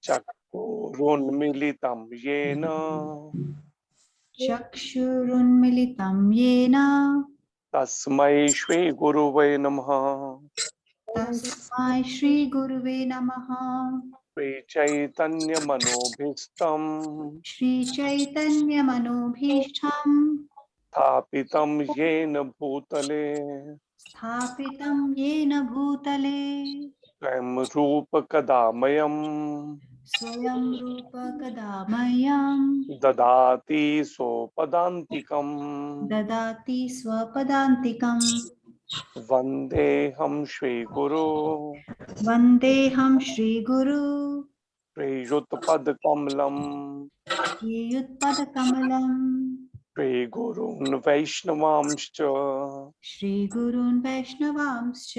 चक्षुरुन्मीलितं येन चक्षुरुन्मिलितं येन तस्मै श्री गुरुवे नमः। तस्मै श्रीगुरुवे नमः। श्रीचैतन्यमनोभीष्टं श्रीचैतन्यमनोभीष्टं स्थापितं येन भूतले स्थापितं येन भूतले स्वयं रूपकदामयम् स्वयं रूप कदा मह्यं ददाति सोपदान्तिकम्। ददाति स्वपदान्तिकम्। वन्देऽहं श्रीगुरो वन्देऽहं श्रीगुरु श्रीयुतपदकमलम् श्रीयुत्पदकमलम् श्रीगुरून् वैष्णवांश्च श्रीगुरून् वैष्णवांश्च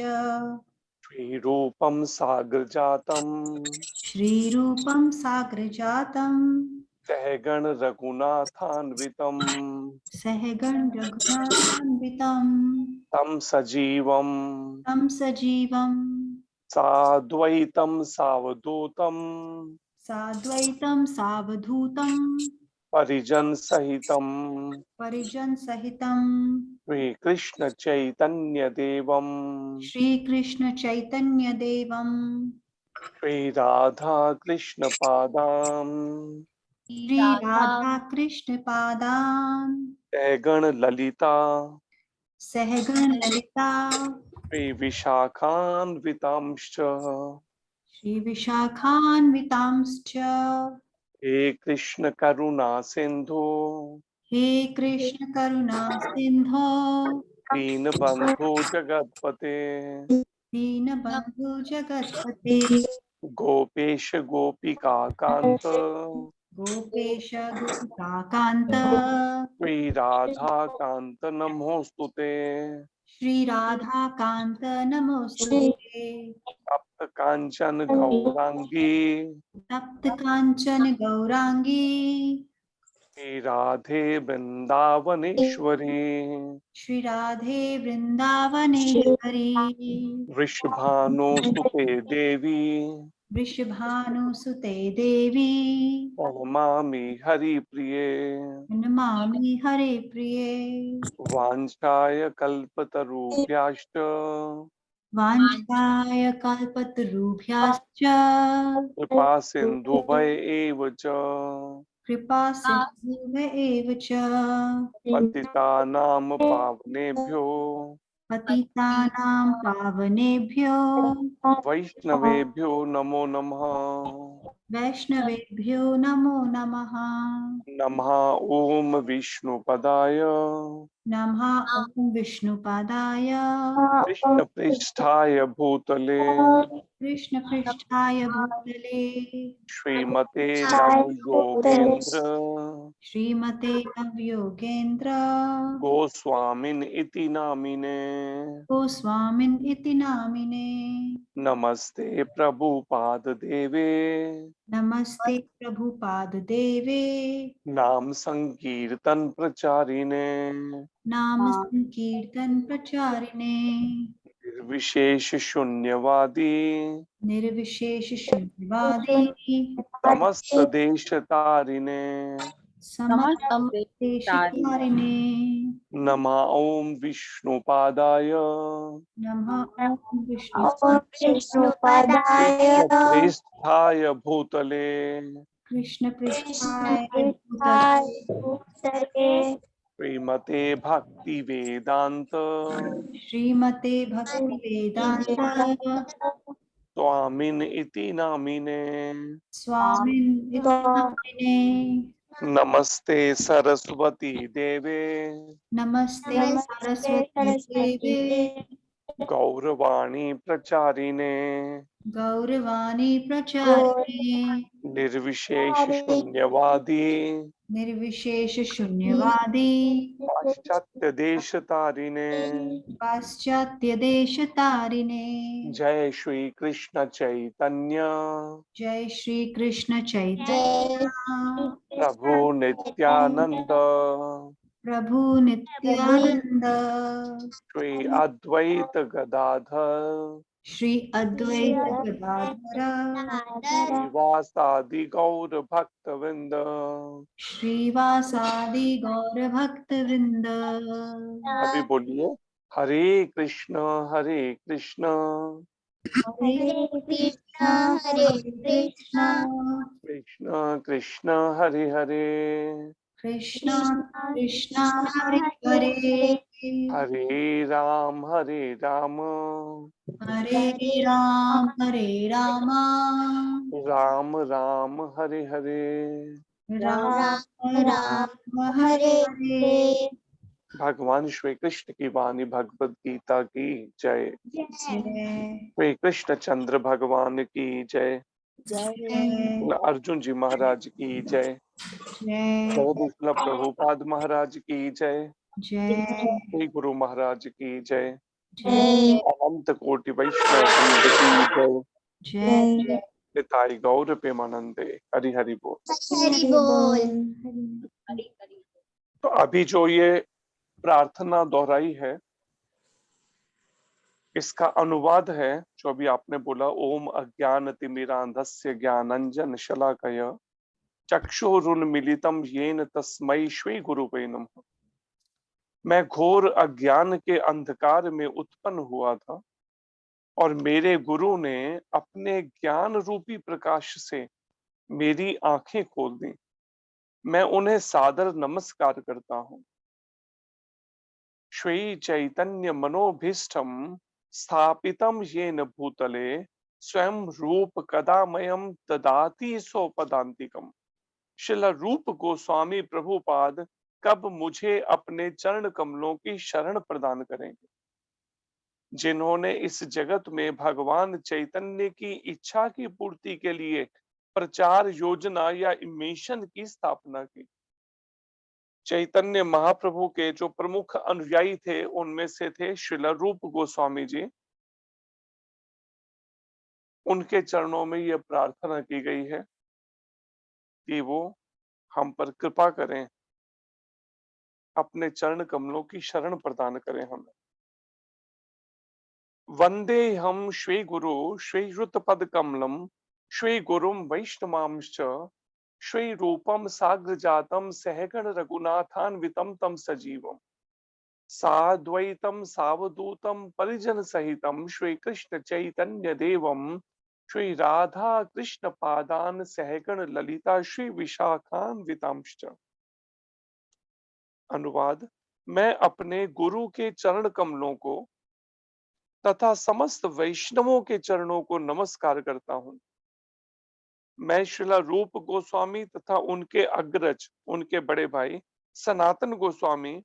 श्रीरूपं साग्रजातम् श्रीरूपं साग्रजातम् सहगण रघुनाथान्वितम् सहगण रघुनाथान्वितम् तं सजीवम् तं सजीवम् साद्वैतं सावधूतं साद्वैतं सावधूतं परिजन सहितं परिजन सहितं श्रीकृष्ण चैतन्य देवं श्रीकृष्ण चैतन्य देवं श्रीराधा कृष्ण पादां श्री राधा कृष्ण पादान् सहगण ललिता सहगण ललिता श्री विशाखान्वितांश्च श्री विशाखान्वितांश्च। हे कृष्ण करुणा सिंधु हे कृष्ण करुणा सिंधो दीनबंधु जगतपते दीनबन्धु जगत्पते गोपेश गोपिका कांत गोपेश गोपिकान्त श्री राधा कांत नमोस्तुते। श्री राधा कान्त नमोस्तुते। तप्त कांचन गौरांगी तप्त कांचन गौरांगी श्री राधे वृंदावनेश्वरी श्री राधे वृंदावनेश्वरी वृषभानुसुते देवी वृषभानुसुते देवी प्रणमामि हरिप्रिये। नमामि हरे प्रिये। वाञ्छाय कल्पतरुभ्यश्च वाञ्छाय कल्पतरुभ्यश्च कृपा सिन्धुभय एव च कृपा सिन्धुभ्य एव च पतितानां पावनेभ्यो पतितानां पावनेभ्यो वैष्णवेभ्यो नमो नमः। वैष्णवेभ्यो नमो नमः। नमः ॐ विष्णुपदाय नमः ॐ विष्णुपादाय कृष्णपृष्ठाय भूतले कृष्णपृष्ठाय भूतले श्रीमते नवयोगेन्द्र श्रीमते नवयोगेन्द्र गोस्वामिन् इति नामिने। गोस्वामिन् इति नामिने। नमस्ते प्रभुपाददेवे नमस्ते प्रभुपाददेवे नाम संकीर्तन प्रचारिणे नाम संकीर्तन प्रचारिणे विशेष शून्यवादी निर्विशेष शून्यवादी समस्त देश तारिणे। समस्त देशतारिणे। नमः ओम विष्णुपादाय नमः ॐ विष्णुपदाय कृष्णप्रेष्ठाय भूतले कृष्णपृष्ठाय भूतले कृष्णपृष्ठाय भूतले श्रीमते भक्ति वेदांत श्रीमते भक्तिवेदान्त स्वामिन् इति नामिने। स्वामिन् इति नामिने। नमस्ते सरस्वती देवे नमस्ते सरस्वती सरस्वती देवे गौरवाणी प्रचारिणे गौरवाणी प्रचारिणे निर्विशेष शून्यवादी निर्विशेष शून्यवादी पाश्चात्य देश तारिणे। पाश्चात्य देश तारिणे। जय श्री कृष्ण चैतन्य जय श्री कृष्ण चैतन्य जय प्रभु नित्यानंद प्रभु नित्यानंद श्री अद्वैत गदाधर श्री अद्वैत गदाधर श्रीवासादि गौर भक्त वृंद। श्रीवासादि गौर भक्त वृंद। अभी बोलिए, हरे कृष्ण हरे कृष्ण हरे कृष्णा हरे कृष्णा कृष्ण कृष्ण हरे हरे कृष्णा कृष्णा हरे हरे हरे राम हरे राम राम राम हरे हरे। राम राम हरे हरे। भगवान श्री कृष्ण की वाणी भगवत गीता की जय। जय श्री कृष्ण चंद्र भगवान की जय। जय अर्जुन जी महाराज की जय। जय श्रील प्रभुपाद महाराज की जय। जय श्री गुरु महाराज की जय। जय अनंत कोटि वैष्णव वृंद की जय। जय पिताई गौर प्रेमानंदे। हरि हरि बोल। हरि बोल। तो अभी जो ये प्रार्थना दोहराई है, इसका अनुवाद है जो अभी आपने बोला, ओम अज्ञान तिमिरांधस्य ज्ञानंजन शलाकय चक्षुरुन्मीलितम येन तस्मै श्री गुरुवे नमः। मैं घोर अज्ञान के अंधकार में उत्पन्न हुआ था और मेरे गुरु ने अपने ज्ञान रूपी प्रकाश से मेरी आंखें खोल दी। मैं उन्हें सादर नमस्कार करता हूँ। श्री चैतन्य मनोभीष्टम स्थापितम येन भूतले स्वयं रूप कदामयम ददाति सोपदांतिकम। शिल रूप गोस्वामी प्रभुपाद कब मुझे अपने चरण कमलों की शरण प्रदान करेंगे, जिन्होंने इस जगत में भगवान चैतन्य की इच्छा की पूर्ति के लिए प्रचार योजना या मिशन की स्थापना की। चैतन्य महाप्रभु के जो प्रमुख अनुयायी थे उनमें से थे श्रील रूप गोस्वामी जी। उनके चरणों में यह प्रार्थना की गई है कि वो हम पर कृपा करें, अपने चरण कमलों की शरण प्रदान करें हमें। वंदे हम श्री गुरु श्री युत पद कमलम श्री गुरुम वैष्णवांश्च श्री रूपम साग्र जातम सहगण रघुनाथान्वितम तम सजीवम साद्वैतम सावधूतम परिजन सहितम श्री कृष्ण चैतन्य देवम श्री राधा कृष्ण पादान सहगण ललिता श्री विशाखान्वितांश्च। अनुवाद, मैं अपने गुरु के चरण कमलों को तथा समस्त वैष्णवों के चरणों को नमस्कार करता हूँ। मैं श्रील रूप गोस्वामी तथा उनके अग्रज, उनके बड़े भाई सनातन गोस्वामी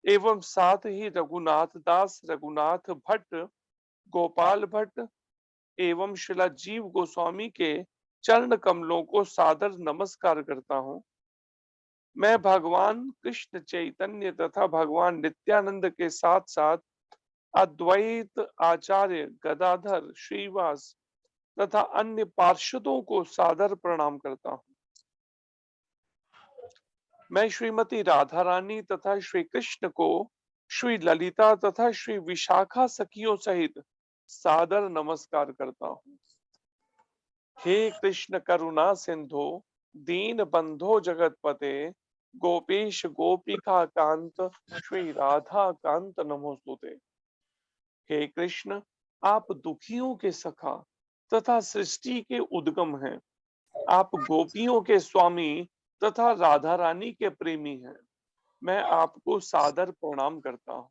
एवं साथ ही रघुनाथ दास, रघुनाथ भट्ट, गोपाल भट्ट एवं श्रीला जीव गोस्वामी के चरण कमलों को सादर नमस्कार करता हूँ। मैं भगवान कृष्ण चैतन्य तथा भगवान नित्यानंद के साथ साथ अद्वैत आचार्य गदाधर, श्रीवास तथा अन्य पार्षदों को सादर प्रणाम करता हूँ। मैं श्रीमती राधा रानी तथा श्री कृष्ण को श्री ललिता तथा श्री विशाखा सखियों सहित सादर नमस्कार करता हूँ। हे कृष्ण करुणा सिंधु दीन बंधो जगतपते गोपेश गोपिका कांत श्री राधा कांत नमोस्तुते। हे कृष्ण, आप दुखियों के सखा तथा सृष्टि के उद्गम हैं। आप गोपियों के स्वामी तथा राधा रानी के प्रेमी हैं। मैं आपको सादर प्रणाम करता हूँ।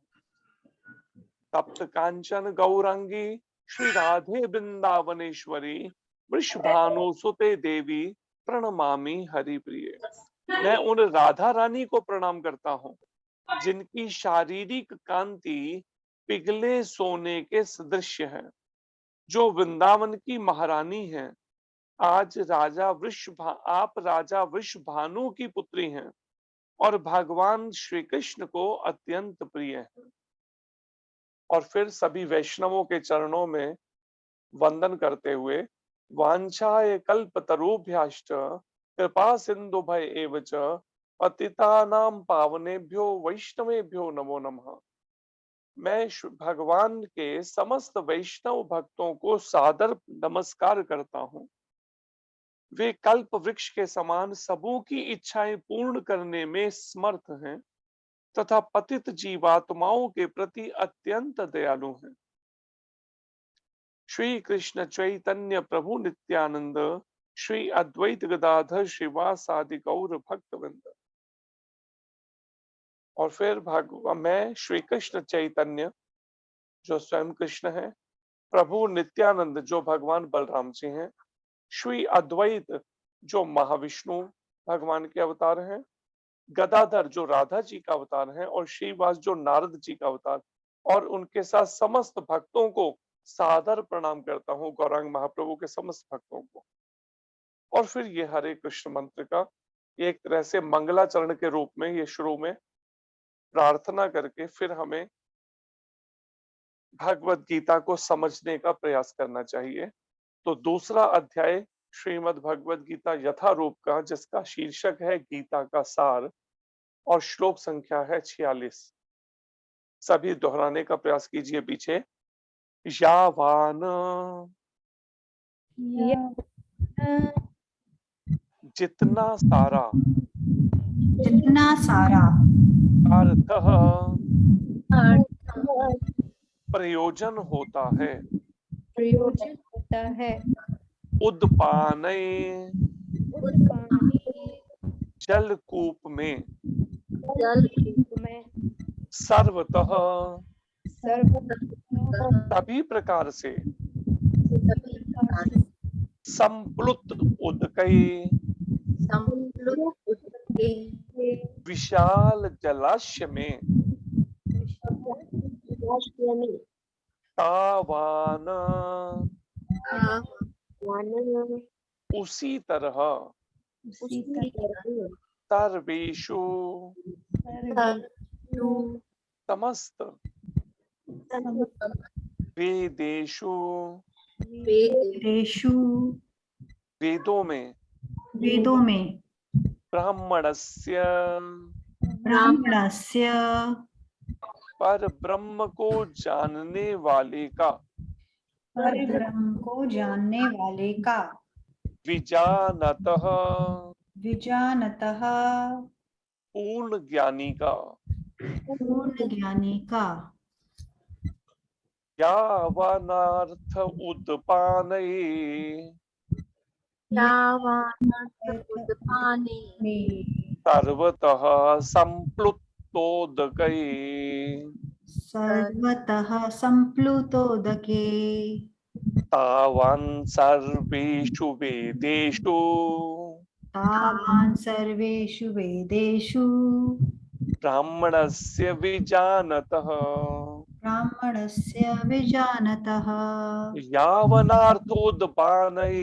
तप्त कांचन गौरांगी श्री राधे वृंदावनेश्वरी वृषभानु सुते देवी प्रणमामि हरि प्रिय। मैं उन राधा रानी को प्रणाम करता हूँ जिनकी शारीरिक कांति पिघले सोने के सदृश है, जो वृंदावन की महारानी है। आज आप राजा वृषभानु की पुत्री हैं और भगवान श्री कृष्ण को अत्यंत प्रिय है। और फिर सभी वैष्णवों के चरणों में वंदन करते हुए, वांछाय कल्पतरुभ्यश्च कृपा सिंधु भय एव च पतितानां पावनेभ्यो वैष्णवेभ्यो नमो नमः। मैं भगवान के समस्त वैष्णव भक्तों को सादर नमस्कार करता हूँ। वे कल्प वृक्ष के समान सबों की इच्छाएं पूर्ण करने में समर्थ हैं तथा पतित जीवात्माओं के प्रति अत्यंत दयालु हैं। श्री कृष्ण चैतन्य प्रभु नित्यानंद, श्री अद्वैत गदाधर श्रीवासादि गौर भक्तवृंद। और फिर भगवान मैं श्री कृष्ण चैतन्य जो स्वयं कृष्ण है, प्रभु नित्यानंद जो भगवान बलराम जी हैं, श्री अद्वैत जो महाविष्णु भगवान के अवतार हैं, गदाधर जो राधा जी का अवतार है, और श्रीवास जो नारद जी का अवतार, और उनके साथ समस्त भक्तों को सादर प्रणाम करता हूँ, गौरांग महाप्रभु के समस्त भक्तों को। और फिर ये हरे कृष्ण मंत्र का एक तरह से मंगलाचरण के रूप में ये शुरू में प्रार्थना करके फिर हमें भगवत गीता को समझने का प्रयास करना चाहिए। तो दूसरा अध्याय श्रीमद् भगवत गीता यथारूप का, जिसका शीर्षक है गीता का सार, और श्लोक संख्या है 46। सभी दोहराने का प्रयास कीजिए पीछे। यावान जितना सारा जितना सारा अर्थ प्रयोजन होता है प्रयोजन होता है उद्पाने पानी जलकूप में जल में सर्वतः सर्व सभी प्रकार से संप्लुत उदकई विशाल जलाशय में तावान उसी तरह सर्वेषु समस्त वेदेषु देशु वेदों में वेदों में ब्राह्मणस्य ब्राह्मणस्य पर ब्रह्म को जानने वाले का परब्रह्म को जानने वाले का विजानतः विजानतः पूर्ण ज्ञानी का पूर्ण ज्ञानी का यावनार्थ उद्पानये सर्वतः संप्लुतोदकये सर्वतः संप्लुतोदके तावान् सर्वेषु वेदेषु तावान् सर्वेषु वेदेषु ब्राह्मणस्य विजानतः ब्राह्मणस्य विजानतः यावनार्थोद्पानये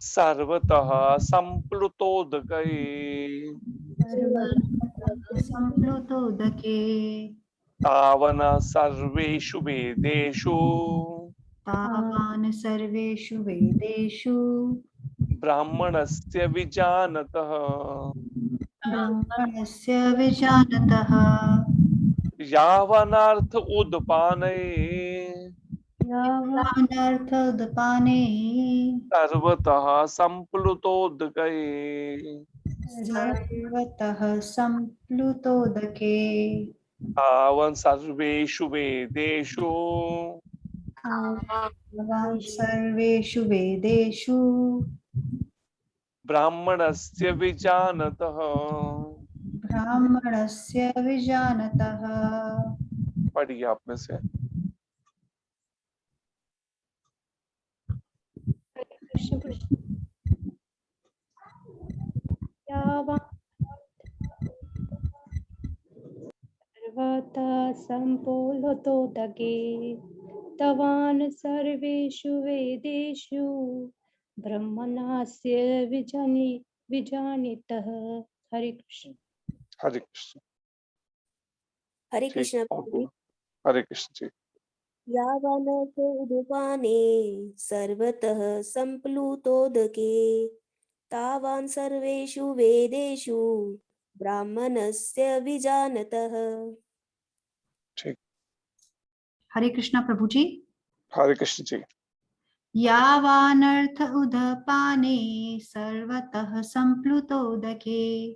सर्वतः संप्लुतोदकये संप्लुतोदके तावन सर्वेषु वेदेषु तावान् सर्वेषु वेदेषु ब्राह्मणस्य विजानतः ब्राह्मणस्य विजानतः यावनार्थ उद्पानये यावनर्थोदपाने सर्वतः संप्लुतोदकये सर्वतः संप्लुतोदके तावन् सर्वेषु वेदेषु भगवान् सर्वेषु वेदेषु ब्राह्मणस्य विजानतः। ब्राह्मणस्य विजानतः। पढ़िए आप में से। सर्वतः संप्लुतोदके तावान् सर्वेषु वेदेषु ब्रह्मणस्य विजानीतः। हरे कृष्ण। हरे कृष्ण। हरे ठीक, कृष्ण और प्रभु। बोलो। हरे कृष्ण जी। यावनर्थोदपाने सर्वतः संप्लुतोदके तावान् सर्वेषु वेदेषु ब्राह्मणस्य विजानतः। ठीक। हरे कृष्णा प्रभु जी। हरे कृष्ण जी। यावानर्थ उदपाने सर्वतः संप्लुतोदके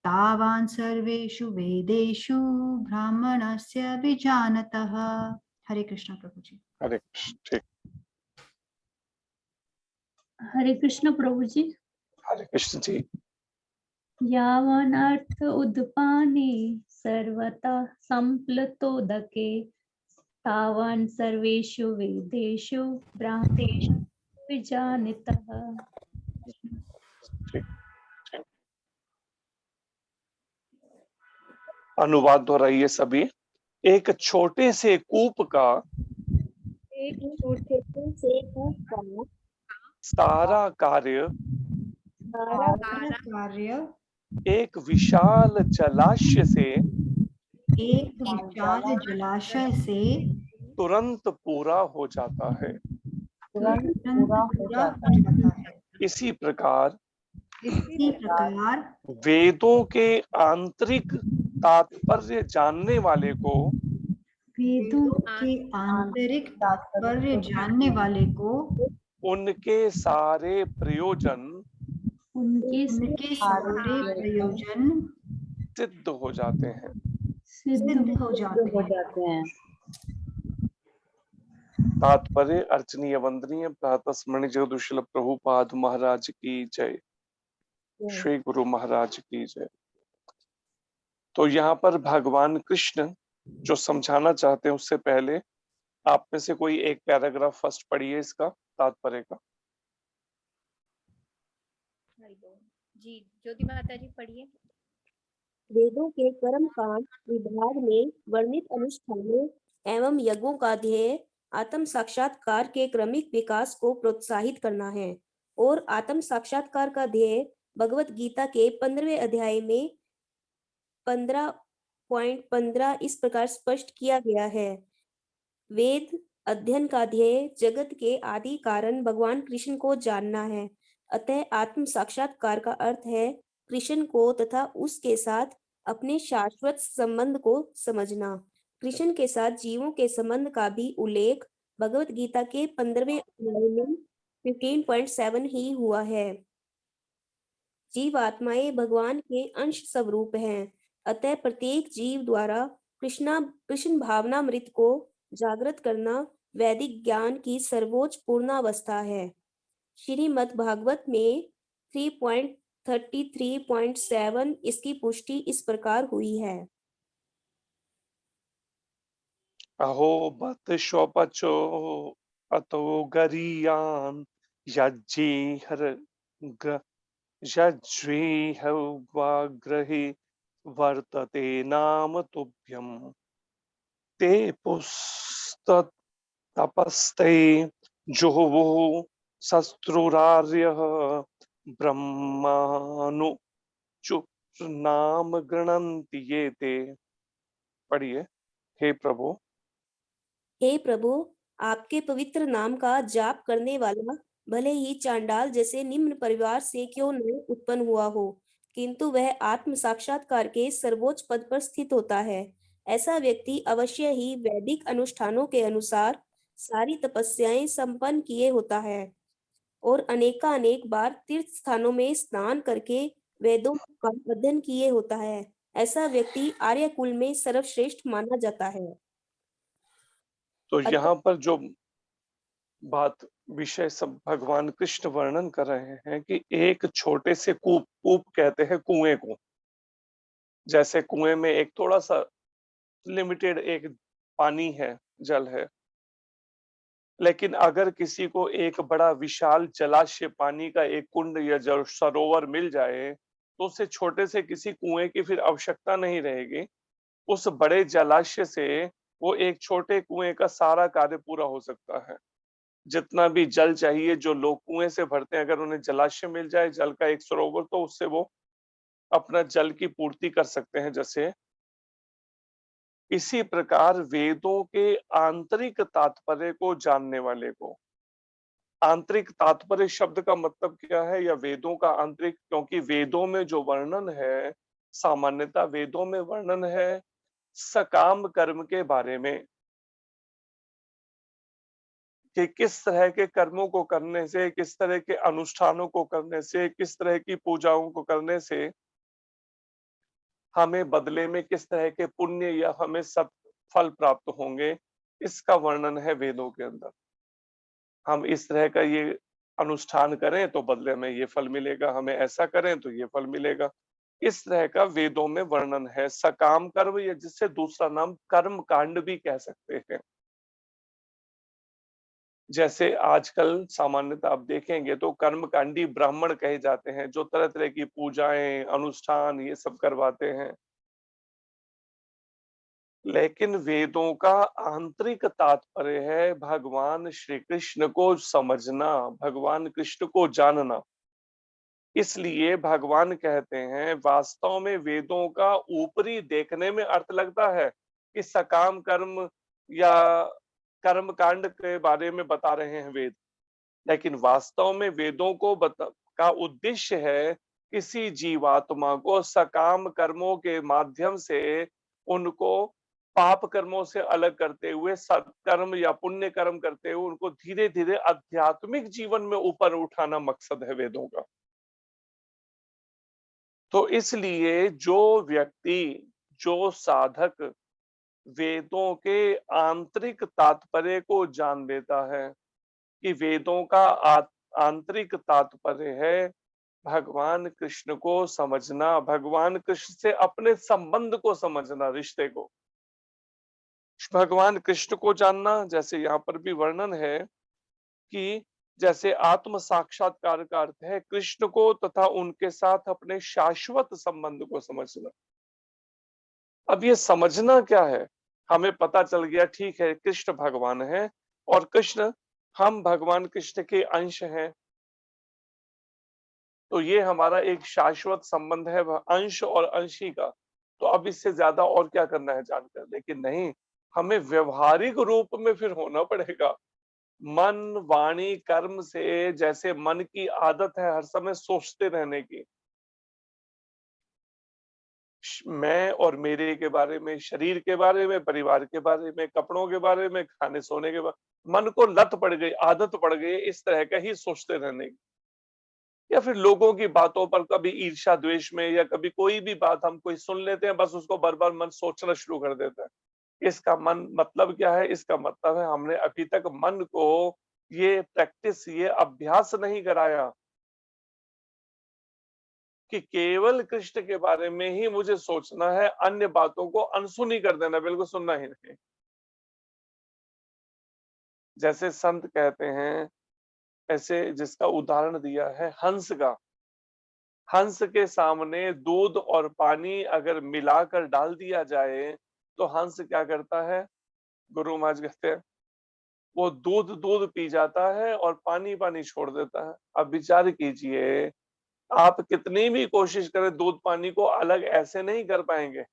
तावान् सर्वेषु वेदेषु ब्राह्मणस्य विजानतः। हरे कृष्णा प्रभु जी। हरे कृष्ण। ठीक। हरे कृष्ण प्रभु जी। हरे कृष्ण जी। यावनर्थ उद्पाने सर्वतः संप्लुतोदके तावान् सर्वेषु वेदेषु ब्राह्मणेषु विजानीतः। ठीक। ठीक। अनुवाद दोहराइए सभी। एक छोटे से कूप का एक छोटे से कूप का सारा कार्य सारा कार्य एक विशाल जलाशय से एक विशाल जलाशय से तुरंत पूरा हो जाता है। तुरंत पूरा हो जाता है। इसी प्रकार इसी प्रकार वेदों के आंतरिक तात्पर्य जानने वाले को वेदों के आंतरिक तात्पर्य जानने वाले को उनके सारे प्रयोजन उनके सारे प्रयोजन सिद्ध हो जाते हैं। सिद्ध हो जाते हैं। तात्पर्य अर्चनीय वंदनीय प्रातः स्मरणीय जगदुशील प्रभुपाद महाराज की जय। श्री गुरु महाराज की जय। तो यहाँ पर भगवान कृष्ण जो समझाना चाहते हैं, उससे पहले आप में से कोई एक पैराग्राफ फर्स्ट पढ़िए इसका तात्पर्य का। जी ज्योति माता जी पढ़िए। वेदों के कर्म कांड विभाग में वर्णित अनुष्ठानों एवं यज्ञों का ध्येय आत्म साक्षात्कार के क्रमिक विकास को प्रोत्साहित करना है और आत्म साक्षात्कार का ध्येय भगवत गीता के 15वें अध्याय में 15.15 इस प्रकार स्पष्ट किया गया है। वेद अध्ययन का ध्येय जगत के आदि कारण भगवान कृष्ण को जानना है। अतः आत्म साक्षात्कार का अर्थ है कृष्ण को तथा उसके साथ अपने शाश्वत संबंध को समझना। कृष्ण के साथ जीवों के संबंध का भी उल्लेख भगवत गीता के 15वें अध्याय में 15.7 ही हुआ है। जीवात्माएं भगवान के अंश स्वरूप हैं। अतः प्रत्येक जीव द्वारा कृष्ण भावनामृत को जागृत करना वैदिक ज्ञान की सर्वोच्च पूर्णावस्था है। श्रीमद् भागवत में 3.33.7 इसकी पुष्टि इस प्रकार हुई है। अहो बत शोपचो अतो गरियान यज्जीहर यज्वीहवाग्रहि वर्तते नाम तुभ्यं ते पुस्ततपस्ते जुहुवु शस्त्रुरार्यः ब्रह्मानु नाम गृणन्ति ये ते। पढ़िए। हे प्रभु, हे प्रभु, आपके पवित्र नाम का जाप करने वाला भले ही चांडाल जैसे निम्न परिवार से क्यों न उत्पन्न हुआ हो, किंतु वह आत्म साक्षात्कार के सर्वोच्च पद पर स्थित होता है। ऐसा व्यक्ति अवश्य ही वैदिक अनुष्ठानों के अनुसार सारी तपस्याएं संपन्न किए होता है और अनेकानेक बार तीर्थ स्थानों में स्नान करके वेदों का अध्ययन किए होता है। ऐसा व्यक्ति आर्य कुल में सर्वश्रेष्ठ माना जाता है। तो यहाँ पर जो बात विषय सब भगवान कृष्ण वर्णन कर रहे हैं कि एक छोटे से कूप कहते हैं कुएं को। जैसे कुएं में एक थोड़ा सा लिमिटेड एक पानी है, जल है, लेकिन अगर किसी को एक बड़ा विशाल जलाशय पानी का एक कुंड या सरोवर मिल जाए तो उसे छोटे से किसी कुएं की फिर आवश्यकता नहीं रहेगी। उस बड़े जलाशय से वो एक छोटे कुएं का सारा कार्य पूरा हो सकता है। जितना भी जल चाहिए जो लोग कुएं से भरते हैं, अगर उन्हें जलाशय मिल जाए, जल का एक सरोवर, तो उससे वो अपना जल की पूर्ति कर सकते हैं। जैसे इसी प्रकार वेदों के आंतरिक तात्पर्य को जानने वाले को, आंतरिक तात्पर्य शब्द का मतलब क्या है, या वेदों का आंतरिक, क्योंकि वेदों में जो वर्णन है सामान्यतः वेदों में वर्णन है सकाम कर्म के बारे में कि किस तरह के कर्मों को करने से, किस तरह के अनुष्ठानों को करने से, किस तरह की पूजाओं को करने से हमें बदले में किस तरह के पुण्य या हमें सब फल प्राप्त होंगे, इसका वर्णन है वेदों के अंदर। हम इस तरह का ये अनुष्ठान करें तो बदले में ये फल मिलेगा, हमें ऐसा करें तो ये फल मिलेगा। इस तरह का वेदों में वर्णन है सकाम कर्म, या जिससे दूसरा नाम कर्म कांड भी कह सकते हैं। जैसे आजकल सामान्यतः आप देखेंगे तो कर्मकांडी ब्राह्मण कहे जाते हैं, जो तरह तरह की पूजाएं, अनुष्ठान ये सब करवाते हैं। लेकिन वेदों का आंतरिक तात्पर्य है भगवान श्री कृष्ण को समझना, भगवान कृष्ण को जानना। इसलिए भगवान कहते हैं वास्तव में वेदों का ऊपरी देखने में अर्थ लगता है कि सकाम कर्म या कर्म कांड के बारे में बता रहे हैं वेद, लेकिन वास्तव में वेदों को का उद्देश्य है किसी जीवात्मा को सकाम कर्मों के माध्यम से उनको पाप कर्मों से अलग करते हुए सत्कर्म या पुण्य कर्म करते हुए उनको धीरे धीरे आध्यात्मिक जीवन में ऊपर उठाना मकसद है वेदों का। तो इसलिए जो व्यक्ति, जो साधक वेदों के आंतरिक तात्पर्य को जान लेता है कि वेदों का आंतरिक तात्पर्य है भगवान कृष्ण को समझना, भगवान कृष्ण से अपने संबंध को समझना, रिश्ते को, भगवान कृष्ण को जानना। जैसे यहाँ पर भी वर्णन है कि जैसे आत्म साक्षात्कार का अर्थ है कृष्ण को तथा उनके साथ अपने शाश्वत संबंध को समझना। अब ये समझना क्या है, हमें पता चल गया ठीक है कृष्ण भगवान है और कृष्ण, हम भगवान कृष्ण के अंश हैं, तो ये हमारा एक शाश्वत संबंध है अंश और अंशी का। तो अब इससे ज्यादा और क्या करना है जानकर, लेकिन नहीं, हमें व्यवहारिक रूप में फिर होना पड़ेगा। मन वाणी कर्म से, जैसे मन की आदत है हर समय सोचते रहने की, मैं और मेरे के बारे में, शरीर के बारे में, परिवार के बारे में, कपड़ों के बारे में, खाने सोने के बारे, मन को लत पड़ गई, आदत पड़ गई इस तरह का ही सोचते रहने की। या फिर लोगों की बातों पर कभी ईर्ष्या द्वेष में, या कभी कोई भी बात हम कोई सुन लेते हैं, बस उसको बार बार मन सोचना शुरू कर देता है। इसका मन मतलब क्या है, इसका मतलब है हमने अभी तक मन को ये प्रैक्टिस, ये अभ्यास नहीं कराया कि केवल कृष्ण के बारे में ही मुझे सोचना है, अन्य बातों को अनसुनी कर देना, बिल्कुल सुनना ही नहीं। जैसे संत कहते हैं, ऐसे जिसका उदाहरण दिया है हंस का। हंस के सामने दूध और पानी अगर मिलाकर डाल दिया जाए तो हंस क्या करता है, गुरु महाराज कहते हैं वो दूध दूध पी जाता है और पानी पानी छोड़ देता है। अब विचार कीजिए, आप कितनी भी कोशिश करें दूध पानी को अलग ऐसे नहीं कर पाएंगे,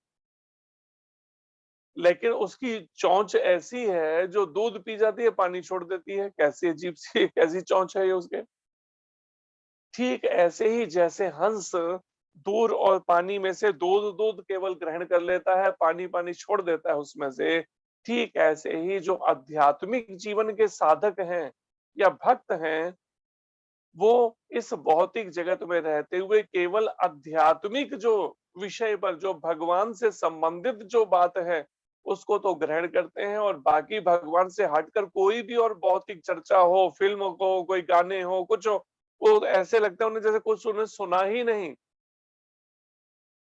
लेकिन उसकी चोंच ऐसी है जो दूध पी जाती है पानी छोड़ देती है। कैसी अजीब सी कैसी चोंच है ये उसके। ठीक ऐसे ही जैसे हंस दूध और पानी में से दूध दूध केवल ग्रहण कर लेता है, पानी पानी छोड़ देता है उसमें से, ठीक ऐसे ही जो आध्यात्मिक जीवन के साधक हैं या भक्त हैं, वो इस भौतिक जगत में रहते हुए केवल आध्यात्मिक जो विषय पर, जो भगवान से संबंधित जो बात है उसको तो ग्रहण करते हैं, और बाकी भगवान से हटकर कोई भी और भौतिक चर्चा हो, फिल्म हो, कोई गाने हो, कुछ हो, वो ऐसे लगता है उन्हें जैसे कुछ उन्हें सुना ही नहीं।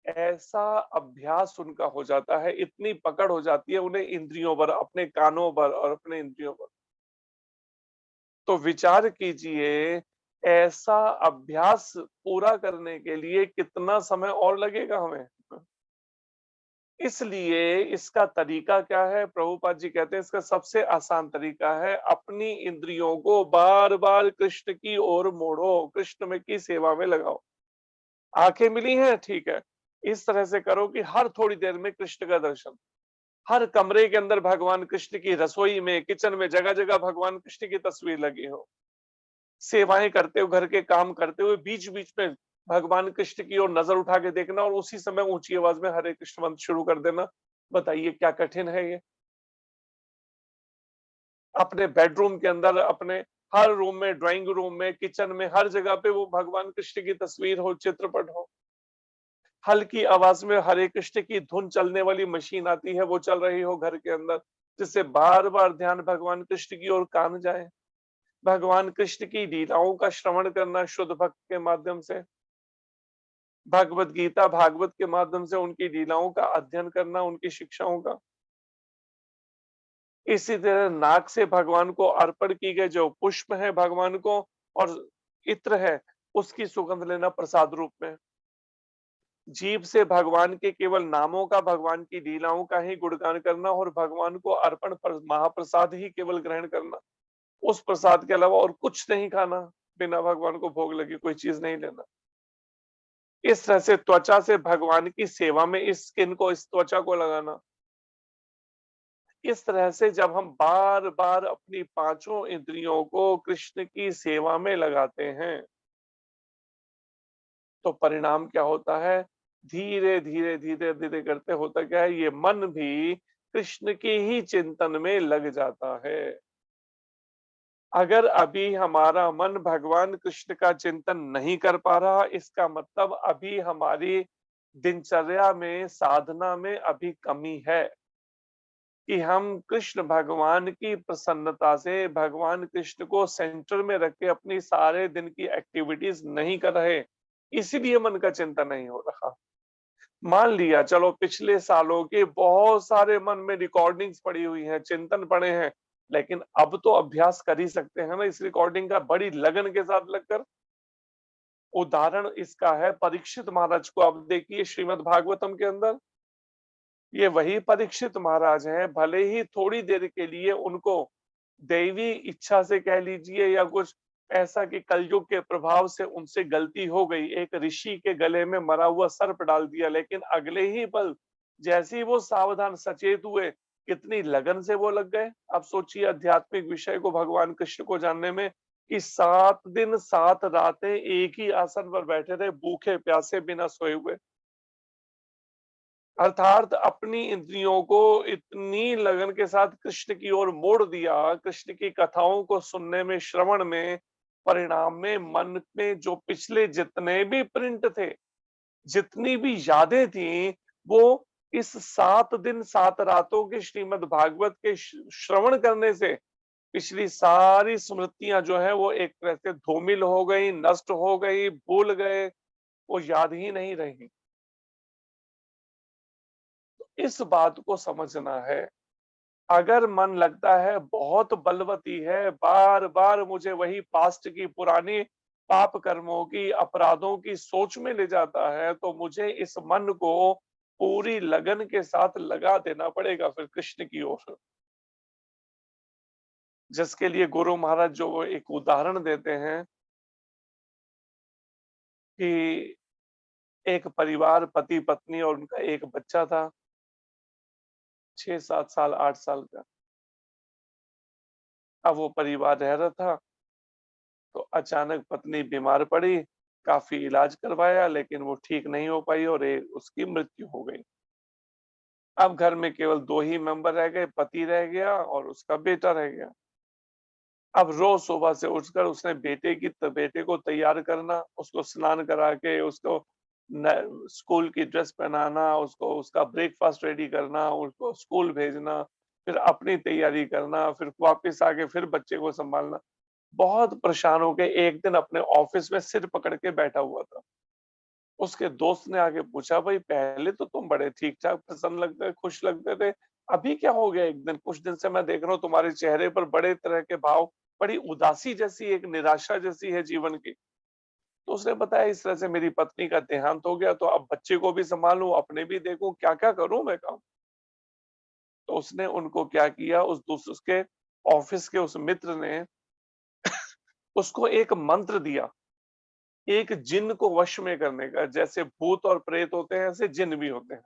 ऐसा अभ्यास उनका हो जाता है, इतनी पकड़ हो जाती है उन्हें इंद्रियों पर, अपने कानों पर और अपने इंद्रियों पर। तो विचार कीजिए, ऐसा अभ्यास पूरा करने के लिए कितना समय और लगेगा हमें। इसलिए इसका तरीका क्या है, प्रभुपाद जी कहते हैं इसका सबसे आसान तरीका है अपनी इंद्रियों को बार बार कृष्ण की ओर मोड़ो, कृष्ण में की सेवा में लगाओ। आंखें मिली हैं, ठीक है, इस तरह से करो कि हर थोड़ी देर में कृष्ण का दर्शन, हर कमरे के अंदर भगवान कृष्ण की, रसोई में, किचन में, जगह जगह भगवान कृष्ण की तस्वीर लगी हो। सेवाएं करते हुए, घर के काम करते हुए बीच बीच में भगवान कृष्ण की ओर नजर उठा के देखना और उसी समय ऊंची आवाज में हरे कृष्ण मंत्र शुरू कर देना। बताइए क्या कठिन है ये? अपने बेडरूम के अंदर, अपने हर रूम में, ड्राइंग रूम में, किचन में, हर जगह पे वो भगवान कृष्ण की तस्वीर हो, चित्रपट हो, हल्की आवाज में हरे कृष्ण की धुन चलने वाली मशीन आती है, वो चल रही हो घर के अंदर, जिससे बार बार ध्यान भगवान कृष्ण की ओर कान जाए। भगवान कृष्ण की लीलाओं का श्रवण करना शुद्ध भक्त के माध्यम से, भगवत गीता भागवत के माध्यम से उनकी लीलाओं का अध्ययन करना, उनकी शिक्षाओं का। इसी तरह नाक से भगवान को अर्पण की गए जो पुष्प है भगवान को, और इत्र है, उसकी सुगंध लेना प्रसाद रूप में। जीभ से भगवान के केवल नामों का, भगवान की लीलाओं का ही गुणगान करना और भगवान को अर्पण पर महाप्रसाद ही केवल ग्रहण करना। उस प्रसाद के अलावा और कुछ नहीं खाना, बिना भगवान को भोग लगी कोई चीज नहीं लेना। इस तरह से त्वचा से भगवान की सेवा में इस स्किन को, इस त्वचा को लगाना। इस तरह से जब हम बार बार अपनी पांचों इंद्रियों को कृष्ण की सेवा में लगाते हैं तो परिणाम क्या होता है? धीरे धीरे धीरे धीरे करते होता क्या है, ये मन भी कृष्ण के ही चिंतन में लग जाता है। अगर अभी हमारा मन भगवान कृष्ण का चिंतन नहीं कर पा रहा, इसका मतलब अभी हमारी दिनचर्या में, साधना में अभी कमी है कि हम कृष्ण भगवान की प्रसन्नता से भगवान कृष्ण को सेंटर में रख के अपनी सारे दिन की एक्टिविटीज नहीं कर रहे, इसीलिए मन का चिंतन नहीं हो रहा। मान लिया चलो पिछले सालों के बहुत सारे मन में रिकॉर्डिंग्स पड़ी हुई हैं, चिंतन पड़े हैं, लेकिन अब तो अभ्यास कर ही सकते हैं ना इस रिकॉर्डिंग का, बड़ी लगन के साथ लगकर। उदाहरण इसका है परीक्षित महाराज को। अब देखिए श्रीमद् भागवतम के अंदर ये वही परीक्षित महाराज हैं, भले ही थोड़ी देर के लिए उनको दैवी इच्छा से कह लीजिए या कुछ ऐसा कि कलयुग के प्रभाव से उनसे गलती हो गई, एक ऋषि के गले में मरा हुआ सर्प डाल दिया, लेकिन अगले ही पल जैसे ही वो सावधान सचेत हुए, कितनी लगन से वो लग गए। अब सोचिए आध्यात्मिक विषय को, भगवान कृष्ण को जानने में, कि 7 दिन 7 रातें एक ही आसन पर बैठे रहे, भूखे प्यासे बिना सोए हुए। अर्थात अपनी इंद्रियों को इतनी लगन के साथ कृष्ण की ओर मोड़ दिया, कृष्ण की कथाओं को सुनने में, श्रवण में। परिणाम में मन में जो पिछले जितने भी प्रिंट थे, जितनी भी यादें थी, वो इस 7 दिन 7 रातों के श्रीमद् भागवत के श्रवण करने से पिछली सारी स्मृतियां जो है वो एक तरह से धूमिल हो गई, नष्ट हो गई, भूल गए, वो याद ही नहीं रही। इस बात को समझना है। अगर मन लगता है बहुत बलवती है, बार बार मुझे वही पास्ट की पुरानी पाप कर्मों की, अपराधों की सोच में ले जाता है, तो मुझे इस मन को पूरी लगन के साथ लगा देना पड़ेगा फिर कृष्ण की ओर। जिसके लिए गुरु महाराज जो एक उदाहरण देते हैं कि एक परिवार, पति पत्नी और उनका एक बच्चा था, 6-7 साल, 8 साल का। अब वो परिवार रह रहा था, तो अचानक पत्नी बीमार पड़ी, काफी इलाज करवाया, लेकिन वो ठीक नहीं हो पाई और उसकी मृत्यु हो गई। अब घर में केवल 2 ही मेंबर रह गए, पति रह गया और उसका बेटा रह गया। अब रोज सुबह से उठकर उसने बेटे को तैयार करना, उसको स्नान करा के, उसको स्कूल की ड्रेस पहनाना, उसको उसका ब्रेकफास्ट रेडी करना, उसको स्कूल भेजना, फिर अपनी तैयारी करना, फिर वापस आके फिर बच्चे को संभालना। बहुत परेशान हो गए। एक दिन अपने ऑफिस में सिर पकड़ के बैठा हुआ था। उसके दोस्त ने आके पूछा, भाई पहले तो तुम बड़े ठीक ठाक प्रसन्न लगते, खुश लगते थे, अभी क्या हो गया? एक दिन, कुछ दिन से मैं देख रहा हूँ तुम्हारे चेहरे पर बड़े तरह के भाव, बड़ी उदासी जैसी, एक निराशा जैसी है जीवन की। तो उसने बताया इस तरह से मेरी पत्नी का देहांत हो गया, तो अब बच्चे को भी संभालूं, अपने भी देखूं, क्या क्या करूं मैं काम। तो उसने उनको क्या किया, उसके ऑफिस के उस मित्र ने उसको एक मंत्र दिया, एक जिन को वश में करने का। जैसे भूत और प्रेत होते हैं, ऐसे जिन भी होते हैं।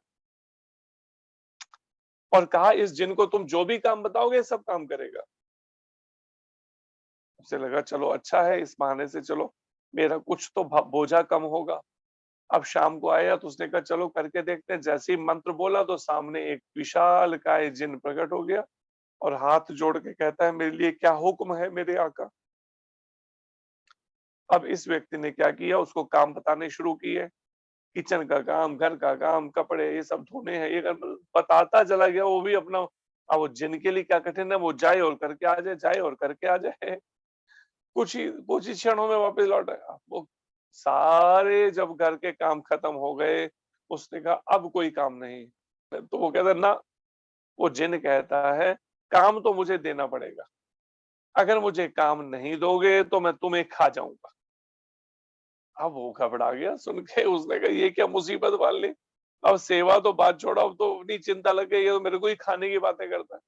और कहा इस जिन को तुम जो भी काम बताओगे सब काम करेगा। उसे लगा चलो अच्छा है, इस बहाने से चलो मेरा कुछ तो बोझा कम होगा। अब शाम को आया तो उसने कहा चलो करके देखते हैं। जैसे ही मंत्र बोला तो सामने एक विशाल काय जिन प्रकट हो गया और हाथ जोड़ के कहता है मेरे लिए क्या हुक्म है मेरे आका। अब इस व्यक्ति ने क्या किया, उसको काम बताने शुरू किए, किचन का काम, घर का काम, कपड़े ये सब धोने हैं, ये बताता चला गया वो भी अपना। अब वो जिनके लिए क्या कठिन है, वो जाए और करके आ जाए, जाए और करके आ जाए। कुछ ही क्षणों में वापस लौट आया। वो सारे जब घर के काम खत्म हो गए, उसने कहा अब कोई काम नहीं। तो वो कहता ना, वो जिन कहता है काम तो मुझे देना पड़ेगा, अगर मुझे काम नहीं दोगे तो मैं तुम्हें खा जाऊंगा। अब वो घबरा गया सुन के, उसने कहा ये क्या मुसीबत वाल ली। अब सेवा तो बात छोड़ा, अब तो अपनी चिंता लग गई, ये तो मेरे को ही खाने की बातें करता है।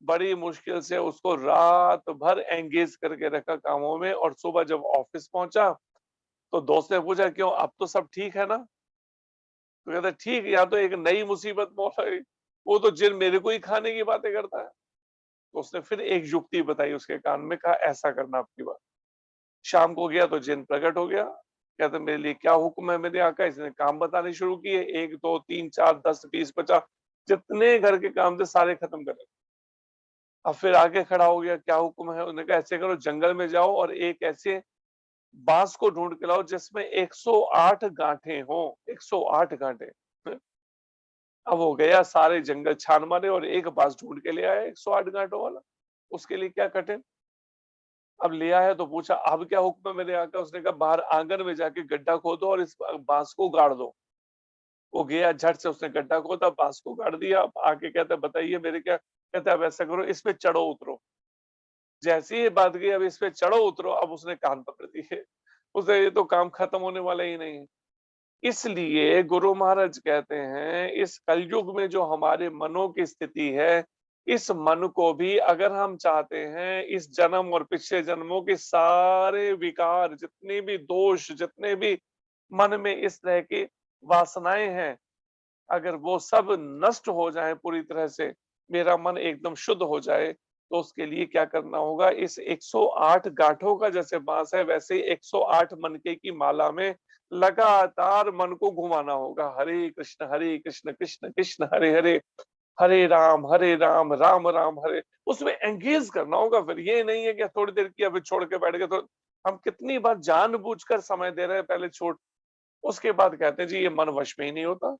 बड़ी मुश्किल से उसको रात भर एंगेज करके रखा कामों में, और सुबह जब ऑफिस पहुंचा तो दोस्त ने पूछा क्यों, अब तो सब ठीक है ना। तो कहता ठीक, या तो एक नई मुसीबत मोल आई, वो तो जिन मेरे को ही खाने की बातें करता है। तो उसने फिर एक युक्ति बताई उसके कान में, कहा ऐसा करना आपकी बात। शाम को गया तो जिन प्रकट हो गया, कहते मेरे लिए क्या हुक्म है मेरे आका। इसने काम बताने शुरू किए, 1 2 3 4 10 20 50 जितने घर के काम थे सारे खत्म करे। अब फिर आगे खड़ा हो गया, क्या हुक्म है। उन्होंने कहा ऐसे करो, जंगल में जाओ और एक ऐसे बांस को ढूंढ के लाओ जिसमें 108 गांठें हो, 108 गांठें। अब वो गया, सारे जंगल छान मारे और एक बांस ढूंढ के ले आया 108 गांठों वाला। उसके लिए क्या कठिन। अब लिया है तो पूछा अब क्या हुक्म है मेरे आका। उसने कहा बाहर आंगन में जाके गड्ढा खोदो और इस बांस को गाड़ दो। वो गया, झट से उसने गड्ढा खोदा, बांस को गाड़ दिया। अब आके कहता बताइए मेरे क्या। कहता अब ऐसा करो, इस पे चढ़ो उतरो। जैसी ये बात गई, अब इस पे चढ़ो उतरो, अब उसने कान पकड़ दिए। उसे ये तो काम खत्म होने वाला ही नहीं है। इसलिए गुरु महाराज कहते हैं इस कलयुग में जो हमारे मनों की स्थिति है, इस मन को भी अगर हम चाहते हैं इस जन्म और पिछले जन्मों के सारे विकार, जितने भी दोष, जितने भी मन में इस तरह की वासनाएं हैं, अगर वो सब नष्ट हो जाए पूरी तरह से, मेरा मन एकदम शुद्ध हो जाए, तो उसके लिए क्या करना होगा, इस 108 गांठों का जैसे बांस है वैसे ही 108 मनके की माला में लगातार मन को घुमाना होगा। हरे कृष्ण कृष्ण कृष्ण हरे हरे, हरे राम राम राम हरे। उसमें एंगेज करना होगा। फिर ये नहीं है कि थोड़ी देर किया फिर छोड़ के बैठ गए। तो हम कितनी बार जानबूझकर समय दे रहे हैं, पहले छोड़, उसके बाद कहते हैं जी ये मन वश में ही नहीं होता।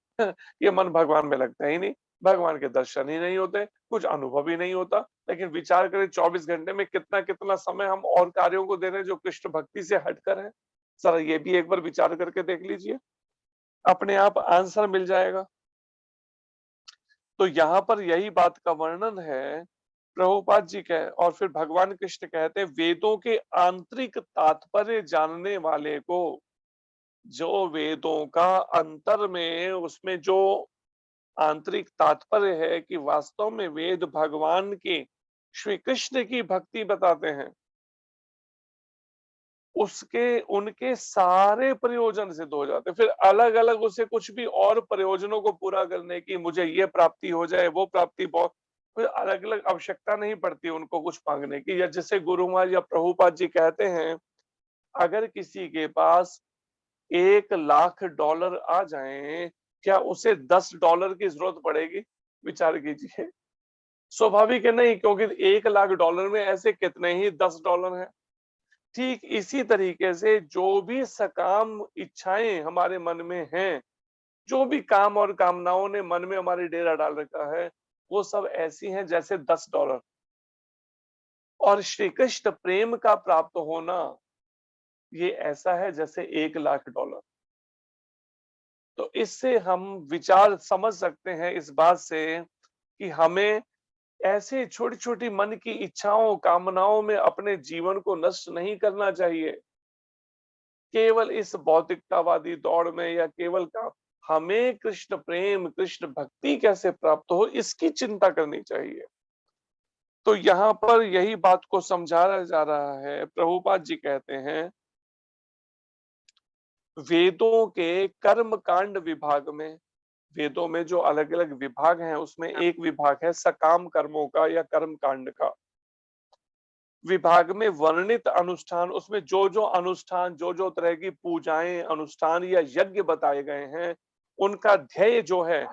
ये मन भगवान में लगता ही नहीं, भगवान के दर्शन ही नहीं होते, कुछ अनुभव ही नहीं होता। लेकिन विचार करें 24 घंटे में कितना कितना समय हम और कार्यों को दे रहे हैं जो कृष्ण भक्ति से हटकर है। सर ये भी एक बार विचार करके देख लीजिए, अपने आप आंसर मिल जाएगा। तो यहाँ पर यही बात का वर्णन है प्रभुपाद जी कह, और फिर भगवान कृष्ण कहते हैं वेदों के आंतरिक तात्पर्य जानने वाले को, जो वेदों का अंतर में उसमें जो आंतरिक तात्पर्य है कि वास्तव में वेद भगवान के, श्री कृष्ण की भक्ति बताते हैं, उसके उनके सारे प्रयोजन सिद्ध हो जाते। फिर अलग अलग उसे कुछ भी और प्रयोजनों को पूरा करने की, मुझे ये प्राप्ति हो जाए वो प्राप्ति, बहुत फिर अलग अलग आवश्यकता नहीं पड़ती उनको कुछ मांगने की। या जैसे गुरु महाराज या प्रभुपाद जी कहते हैं, अगर किसी के पास $1,00,000 आ जाएं, क्या उसे $10 की जरूरत पड़ेगी। विचार कीजिए, स्वाभाविक है नहीं, क्योंकि $1,00,000 में ऐसे कितने ही $10 हैं। ठीक इसी तरीके से जो भी सकाम इच्छाएं हमारे मन में हैं, जो भी काम और कामनाओं ने मन में हमारे डेरा डाल रखा है, वो सब ऐसी हैं जैसे $10। और श्री कृष्ण प्रेम का प्राप्त होना ये ऐसा है जैसे $1,00,000। तो इससे हम विचार समझ सकते हैं इस बात से कि हमें ऐसे छोटी छोटी मन की इच्छाओं कामनाओं में अपने जीवन को नष्ट नहीं करना चाहिए, केवल इस भौतिकतावादी दौड़ में, या केवल का हमें कृष्ण प्रेम कृष्ण भक्ति कैसे प्राप्त हो इसकी चिंता करनी चाहिए। तो यहाँ पर यही बात को समझाया जा रहा है। प्रभुपाद जी कहते हैं वेदों के कर्म कांड विभाग में, वेदों में जो अलग अलग विभाग हैं उसमें एक विभाग है सकाम कर्मों का या कर्म कांड का। विभाग में वर्णित अनुष्ठान, उसमें जो जो अनुष्ठान, जो जो तरह की पूजाएं, अनुष्ठान या यज्ञ बताए गए हैं, उनका ध्येय जो है,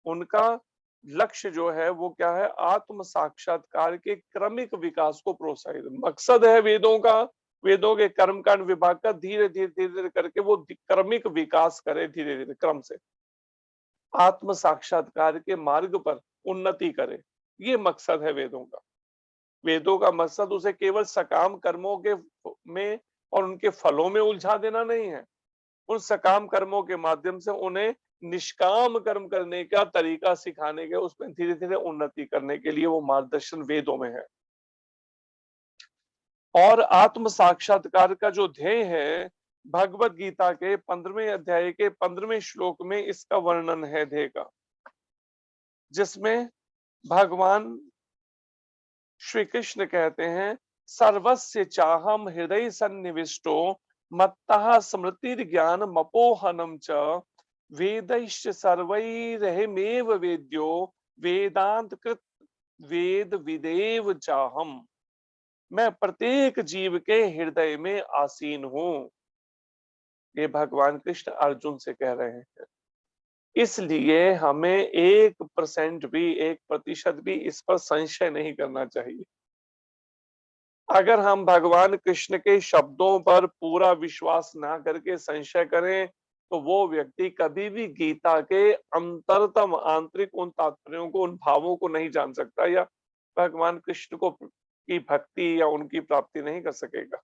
उनका लक्ष्य जो है वो क्या है, आत्म साक्षात्कार के क्रमिक विकास को प्रोत्साहित, मकसद है वेदों का, वेदों के कर्मकांड विभाग का धीरे धीरे धीरे धीरे करके वो क्रमिक विकास करे, धीरे धीरे क्रम से आत्म साक्षात्कार के मार्ग पर उन्नति करे। ये मकसद है वेदों का। वेदों का मकसद उसे केवल सकाम कर्मों के में और उनके फलों में उलझा देना नहीं है, उन सकाम कर्मों के माध्यम से उन्हें निष्काम कर्म करने का तरीका सिखाने के, उसमें धीरे धीरे उन्नति करने के लिए वो मार्गदर्शन वेदों में है। और आत्म साक्षात्कार का जो ध्येय है, भगवत गीता के 15वें अध्याय के 15वें श्लोक में इसका वर्णन है ध्येय का, जिसमें भगवान श्री कृष्ण कहते हैं, सर्वस्य चाहम हृदय सन्निविष्टो मत्तः स्मृतिर ज्ञान मपोहनम च वेदैश्च सर्वैरहमेव वेद्यो वेदांत कृत वेद विदेव चाहम। मैं प्रत्येक जीव के हृदय में आसीन हूं। ये भगवान कृष्ण अर्जुन से कह रहे हैं। इसलिए हमें 1% भी, 1% भी इस पर संशय नहीं करना चाहिए। अगर हम भगवान कृष्ण के शब्दों पर पूरा विश्वास ना करके संशय करें, तो वो व्यक्ति कभी भी गीता के अंतरतम आंतरिक उन तात्पर्यों को, उन भावों को नहीं जान सकता, या भगवान कृष्ण को की भक्ति या उनकी प्राप्ति नहीं कर सकेगा।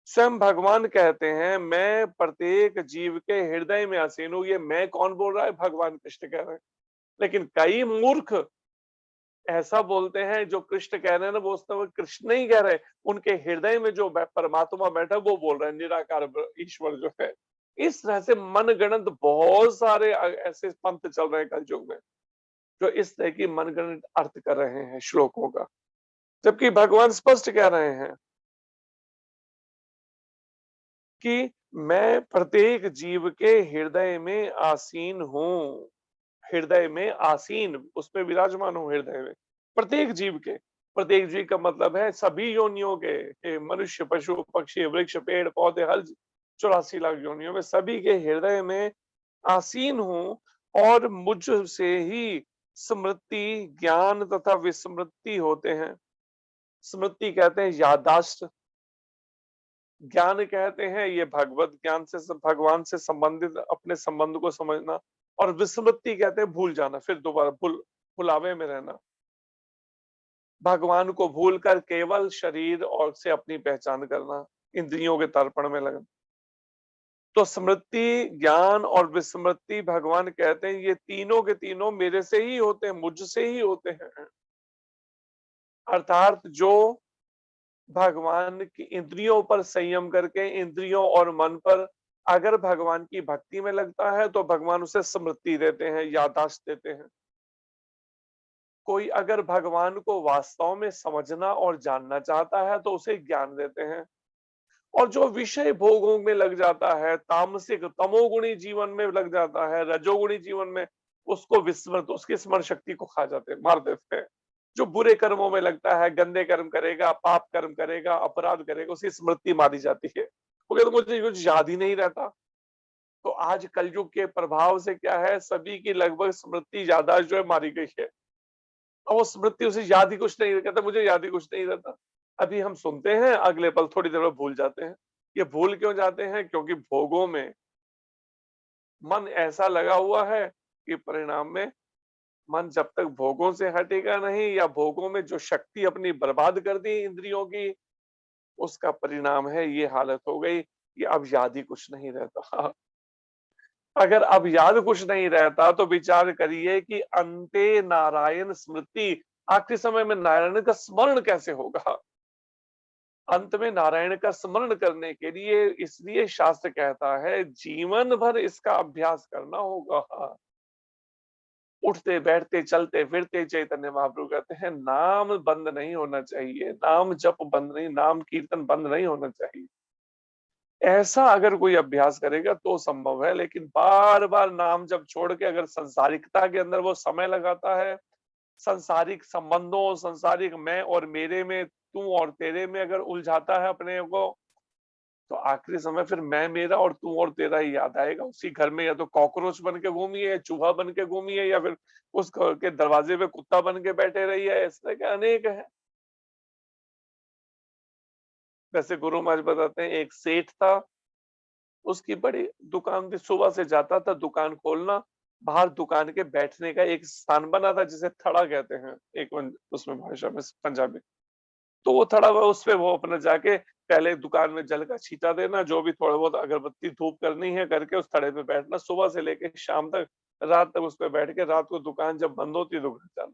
स्वयं भगवान कहते हैं, मैं प्रत्येक जीव के हृदय में आसीन हूं। ये मैं कौन बोल रहा है? भगवान कृष्ण कह रहे हैं। लेकिन कई मूर्ख ऐसा बोलते हैं, जो कृष्ण कह रहे हैं ना, वो कृष्ण नहीं कह रहे, उनके हृदय में जो परमात्मा बैठा वो बोल रहे हैं, निराकार ईश्वर जो है। इस तरह से मनगणंत बहुत सारे ऐसे पंथ चल रहे हैं कलयुग में, जो इस तरह की मनगणंत अर्थ कर रहे हैं श्लोकों का, जबकि भगवान स्पष्ट कह रहे हैं कि मैं प्रत्येक जीव के हृदय में आसीन हूं। हृदय में आसीन, उसमें विराजमान हूं हृदय में, प्रत्येक जीव के। प्रत्येक जीव का मतलब है सभी योनियों के, मनुष्य, पशु, पक्षी, वृक्ष, पेड़ पौधे, हर 84 लाख योनियों में सभी के हृदय में आसीन हूं। और मुझ से ही स्मृति, ज्ञान तथा विस्मृति होते हैं। स्मृति कहते हैं याददाश्त, ज्ञान कहते हैं ये भगवत ज्ञान से, भगवान से संबंधित अपने संबंध को समझना, और विस्मृति कहते हैं भूल जाना, फिर दोबारा भुलावे में रहना, भगवान को भूलकर केवल शरीर और से अपनी पहचान करना, इंद्रियों के तर्पण में लगना। तो स्मृति, ज्ञान और विस्मृति भगवान कहते हैं ये तीनों के तीनों मेरे से ही होते हैं, मुझसे ही होते हैं। अर्थात जो भगवान की इंद्रियों पर संयम करके, इंद्रियों और मन पर अगर भगवान की भक्ति में लगता है, तो भगवान उसे स्मृति देते हैं, याददाश्त देते हैं। कोई अगर भगवान को वास्तव में समझना और जानना चाहता है, तो उसे ज्ञान देते हैं। और जो विषय भोगों में लग जाता है, तामसिक तमोगुणी जीवन में लग जाता है, रजोगुणी जीवन में, उसको विस्मृत, उसकी स्मरण शक्ति को खा जाते हैं, मार देते हैं। जो बुरे कर्मों में लगता है, गंदे कर्म करेगा, पाप कर्म करेगा, अपराध करेगा, उसकी स्मृति मारी जाती है। तो मुझे कुछ याद ही नहीं रहता। तो आज कलयुग के प्रभाव से क्या है, सभी की लगभग स्मृति याददाश्त जो है मारी गई है। और वो स्मृति उसे याद ही कुछ नहीं कहता, मुझे याद ही कुछ नहीं रहता। अभी हम सुनते हैं, अगले पल थोड़ी देर में भूल जाते हैं। ये भूल क्यों जाते हैं? क्योंकि भोगों में मन ऐसा लगा हुआ है कि परिणाम में मन जब तक भोगों से हटेगा नहीं, या भोगों में जो शक्ति अपनी बर्बाद कर दी इंद्रियों की, उसका परिणाम है ये हालत हो गई कि अब याद ही कुछ नहीं रहता। अगर अब याद कुछ नहीं रहता, तो विचार करिए कि अंते नारायण स्मृति, आखिरी समय में नारायण का स्मरण कैसे होगा। अंत में नारायण का स्मरण करने के लिए, इसलिए शास्त्र कहता है जीवन भर इसका अभ्यास करना होगा। उठते बैठते चलते फिरते चैतन्य महाप्रभु कहते हैं नाम बंद नहीं होना चाहिए, नाम जप बंद नहीं, नाम कीर्तन बंद नहीं होना चाहिए। ऐसा अगर कोई अभ्यास करेगा तो संभव है। लेकिन बार बार नाम जप छोड़ के अगर संसारिकता के अंदर वो समय लगाता है, संसारिक संबंधों, संसारिक मैं और मेरे में, तू और तेरे में अगर उलझाता है अपने को, तो आखिरी समय फिर मैं मेरा और तू और तेरा ही याद आएगा। उसी घर में या तो कॉकरोच बन के घूमिए, या चूहा बन के घूमिए, या फिर उस घर के दरवाजे पे कुत्ता बन के बैठे रहिए। इस तरह के अनेक है। वैसे गुरु महाराज बताते हैं, एक सेठ था, उसकी बड़ी दुकान थी, सुबह से जाता था दुकान खोलना, बाहर दुकान के बैठने का एक स्थान बना था जिसे थड़ा कहते हैं एक उसमें भाषा में, पंजाबी। तो वो थड़ा हुआ, उस पे वो अपना जाके पहले दुकान में जल का छींटा देना, जो भी थोड़ा बहुत अगरबत्ती धूप करनी है करके उस थड़े पे बैठना, सुबह से लेके शाम तक, रात तक उस पे बैठ के, रात को दुकान जब बंद होती तो घर जाना।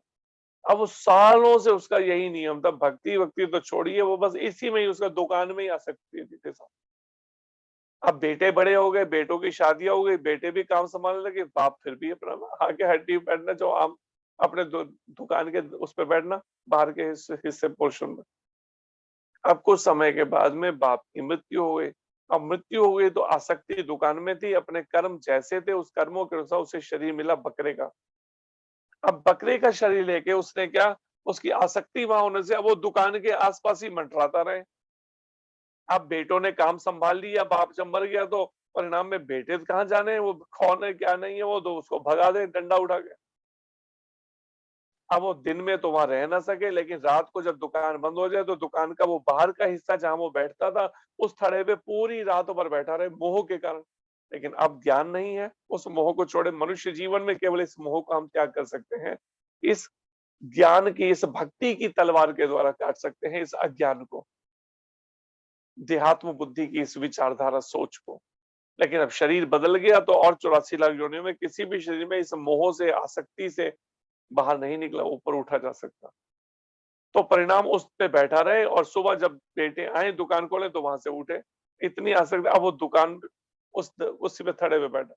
अब वो सालों से उसका यही नियम था। भक्ति वक्ति तो छोड़िए, वो बस इसी में ही, उसका दुकान में ही आसक्ति थी। अब बेटे बड़े हो गए, बेटों की शादियां हो गई, बेटे भी काम संभालने लगे, बाप फिर भी अपना आके हड्डी बैठना, जो आम अपने दुकान के उस पे बैठना, बाहर के हिस्से पोर्शन में। अब कुछ समय के बाद में बाप की मृत्यु हो गई। अब मृत्यु हो गई तो आसक्ति दुकान में थी, अपने कर्म जैसे थे उस कर्मों के अनुसार उसे शरीर मिला बकरे का। अब बकरे का शरीर लेके उसने क्या, उसकी आसक्ति वहां होने से अब वो दुकान के आसपास ही मंडराता रहे। अब बेटों ने काम संभाल लिया, बाप जब मर गया तो परिणाम में बेटे कहाँ जाने, वो कौन है क्या नहीं है, वो तो उसको भगा दे डंडा उठा के। अब वो दिन में तो वहां रह ना सके, लेकिन रात को जब दुकान बंद हो जाए तो दुकान का वो बाहर का हिस्सा जहां वो बैठता था, उस थड़े पे पूरी रात भर बैठा रहे, मोह के कारण। लेकिन अब ज्ञान नहीं है, उस मोह को छोड़े। मनुष्य जीवन में केवल इस मोह को हम त्याग कर सकते हैं, इस ज्ञान की, इस भक्ति की तलवार के द्वारा काट सकते हैं इस अज्ञान को, देहात्म बुद्धि की इस विचारधारा सोच को। लेकिन अब शरीर बदल गया तो और 84 लाख योनियों में किसी भी शरीर में इस मोह से, आसक्ति से बाहर नहीं निकला, ऊपर उठा जा सकता। तो परिणाम उस पे बैठा रहे, और सुबह जब बेटे आए दुकान खोले तो वहां से उठे, इतनी आसक्ति। अब वो दुकान उसी पे थड़े पे बैठा।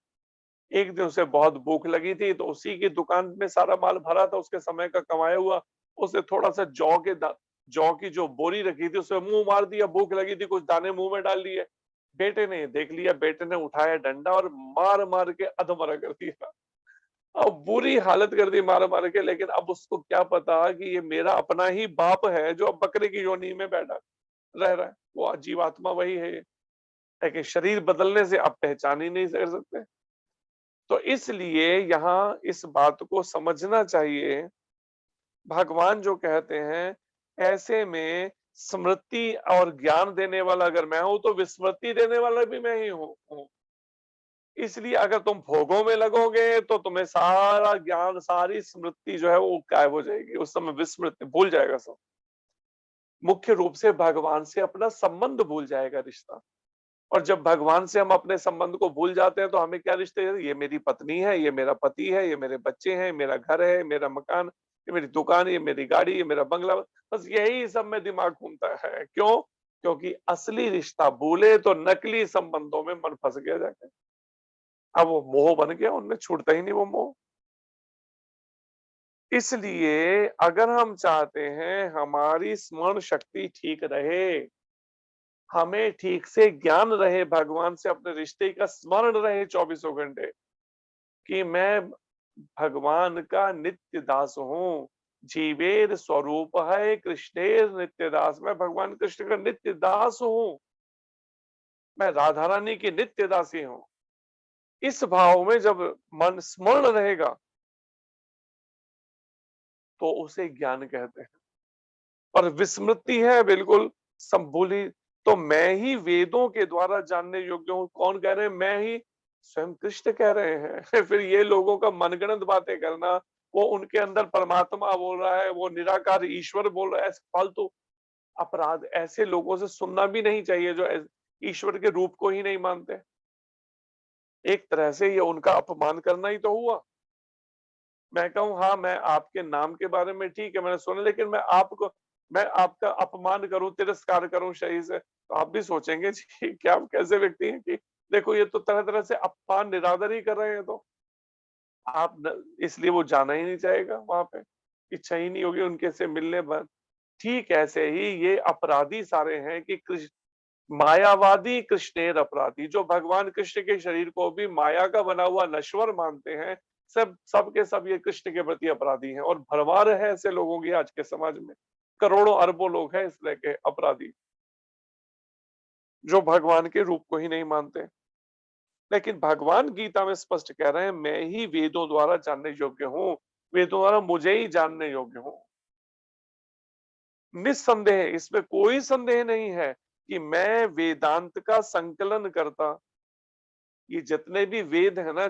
एक दिन उसे बहुत भूख लगी थी, तो उसी की दुकान में सारा माल भरा था, उसके समय का कमाया हुआ। उसे थोड़ा सा जौ की जो बोरी रखी थी उसमें मुंह मार दिया, भूख लगी थी, कुछ दाने मुंह में डाल दिए। बेटे ने देख लिया, बेटे ने उठाया डंडा और मार मार के अधमरा कर दिया। अब बुरी हालत कर दी मार मार के। लेकिन अब उसको क्या पता कि ये मेरा अपना ही बाप है जो अब बकरे की योनि में बैठा रह रहा है, वो जीवात्मा वही है। लेकिन शरीर बदलने से अब पहचान ही नहीं कर सकते। तो इसलिए यहाँ इस बात को समझना चाहिए, भगवान जो कहते हैं, ऐसे में स्मृति और ज्ञान देने वाला अगर मैं हूं तो विस्मृति देने वाला भी मैं ही हूं। इसलिए अगर तुम भोगों में लगोगे तो तुम्हें सारा ज्ञान, सारी स्मृति जो है वो गायब हो जाएगी, उस समय विस्मृति भूल जाएगा सब। मुख्य रूप से भगवान से अपना संबंध भूल जाएगा, रिश्ता। और जब भगवान से हम अपने संबंध को भूल जाते हैं तो हमें क्या रिश्ते हैं, ये मेरी पत्नी है, ये मेरा पति है, ये मेरे बच्चे हैं, मेरा घर है, मेरा मकान, ये मेरी दुकान, ये मेरी गाड़ी, ये मेरा बंगला, बस यही सब में दिमाग घूमता है। क्यों? क्योंकि असली रिश्ता भूले तो नकली संबंधों में मन फंस गया जाके। अब वो मोह बन गया, उनमें छूटता ही नहीं वो मोह। इसलिए अगर हम चाहते हैं हमारी स्मरण शक्ति ठीक रहे, हमें ठीक से ज्ञान रहे, भगवान से अपने रिश्ते का स्मरण रहे 24 घंटे, कि मैं भगवान का नित्य दास हूं, जीवेर स्वरूप है कृष्णेर नित्य दास, मैं भगवान कृष्ण का नित्य दास हूं, मैं राधा रानी की नित्य दासी हूं। इस भाव में जब मन स्मरण रहेगा तो उसे ज्ञान कहते हैं। और विस्मृति है बिल्कुल संभूली, तो मैं ही वेदों के द्वारा जानने योग्य हूं। कौन कह रहे हैं? मैं ही, स्वयं कृष्ण कह रहे हैं। फिर ये लोगों का मनगढ़ंत बातें करना, वो उनके अंदर परमात्मा बोल रहा है, वो निराकार ईश्वर बोल रहा है, ऐसे फालतू अपराध ऐसे लोगों से सुनना भी नहीं चाहिए जो ईश्वर के रूप को ही नहीं मानते। एक तरह से ये उनका अपमान करना ही तो हुआ। मैं कहूँ हाँ, मैं आपके नाम के बारे में ठीक है मैंने सुना, लेकिन मैं आपका अपमान करूं, तिरस्कार करूं शरीर से, तो आप भी सोचेंगे जी क्या आप कैसे व्यक्ति हैं कि देखो ये तो तरह तरह से अपमान निरादर ही कर रहे हैं। तो आप इसलिए वो जाना ही नहीं चाहेगा वहां पे, इच्छा ही नहीं होगी उनके से मिलने पर। ठीक ऐसे ही ये अपराधी सारे हैं कि मायावादी कृष्णेर अपराधी, जो भगवान कृष्ण के शरीर को भी माया का बना हुआ नश्वर मानते हैं, सब के सब ये कृष्ण के प्रति अपराधी हैं और भरमार है ऐसे लोगों की आज के समाज में। करोड़ों अरबों लोग हैं इस तरह के अपराधी जो भगवान के रूप को ही नहीं मानते। लेकिन भगवान गीता में स्पष्ट कह रहे हैं, मैं ही वेदों द्वारा जानने योग्य हूं, वेदों द्वारा मुझे ही जानने योग्य हूं। निस्संदेह, इसमें कोई संदेह नहीं है कि मैं वेदांत का संकलन करता। ये जितने भी वेद है ना,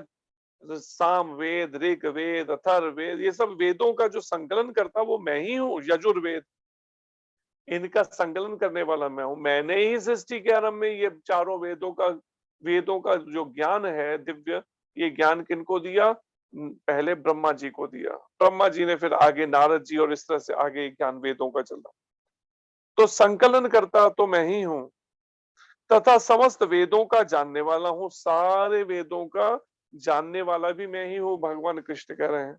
साम वेद, ऋग वेद, अथर्ववेद, ये सब वेदों का जो संकलन करता वो मैं ही हूँ। यजुर्वेद, इनका संकलन करने वाला मैं हूं। मैंने ही सृष्टि के आरंभ में ये चारों वेदों का जो ज्ञान है दिव्य, ये ज्ञान किनको दिया? पहले ब्रह्मा जी को दिया। ब्रह्मा जी ने फिर आगे नारद जी, और इस तरह से आगे ज्ञान वेदों का चला। तो संकलन करता तो मैं ही हूं, तथा समस्त वेदों का जानने वाला हूं। सारे वेदों का जानने वाला भी मैं ही हूं, भगवान कृष्ण कह रहे हैं।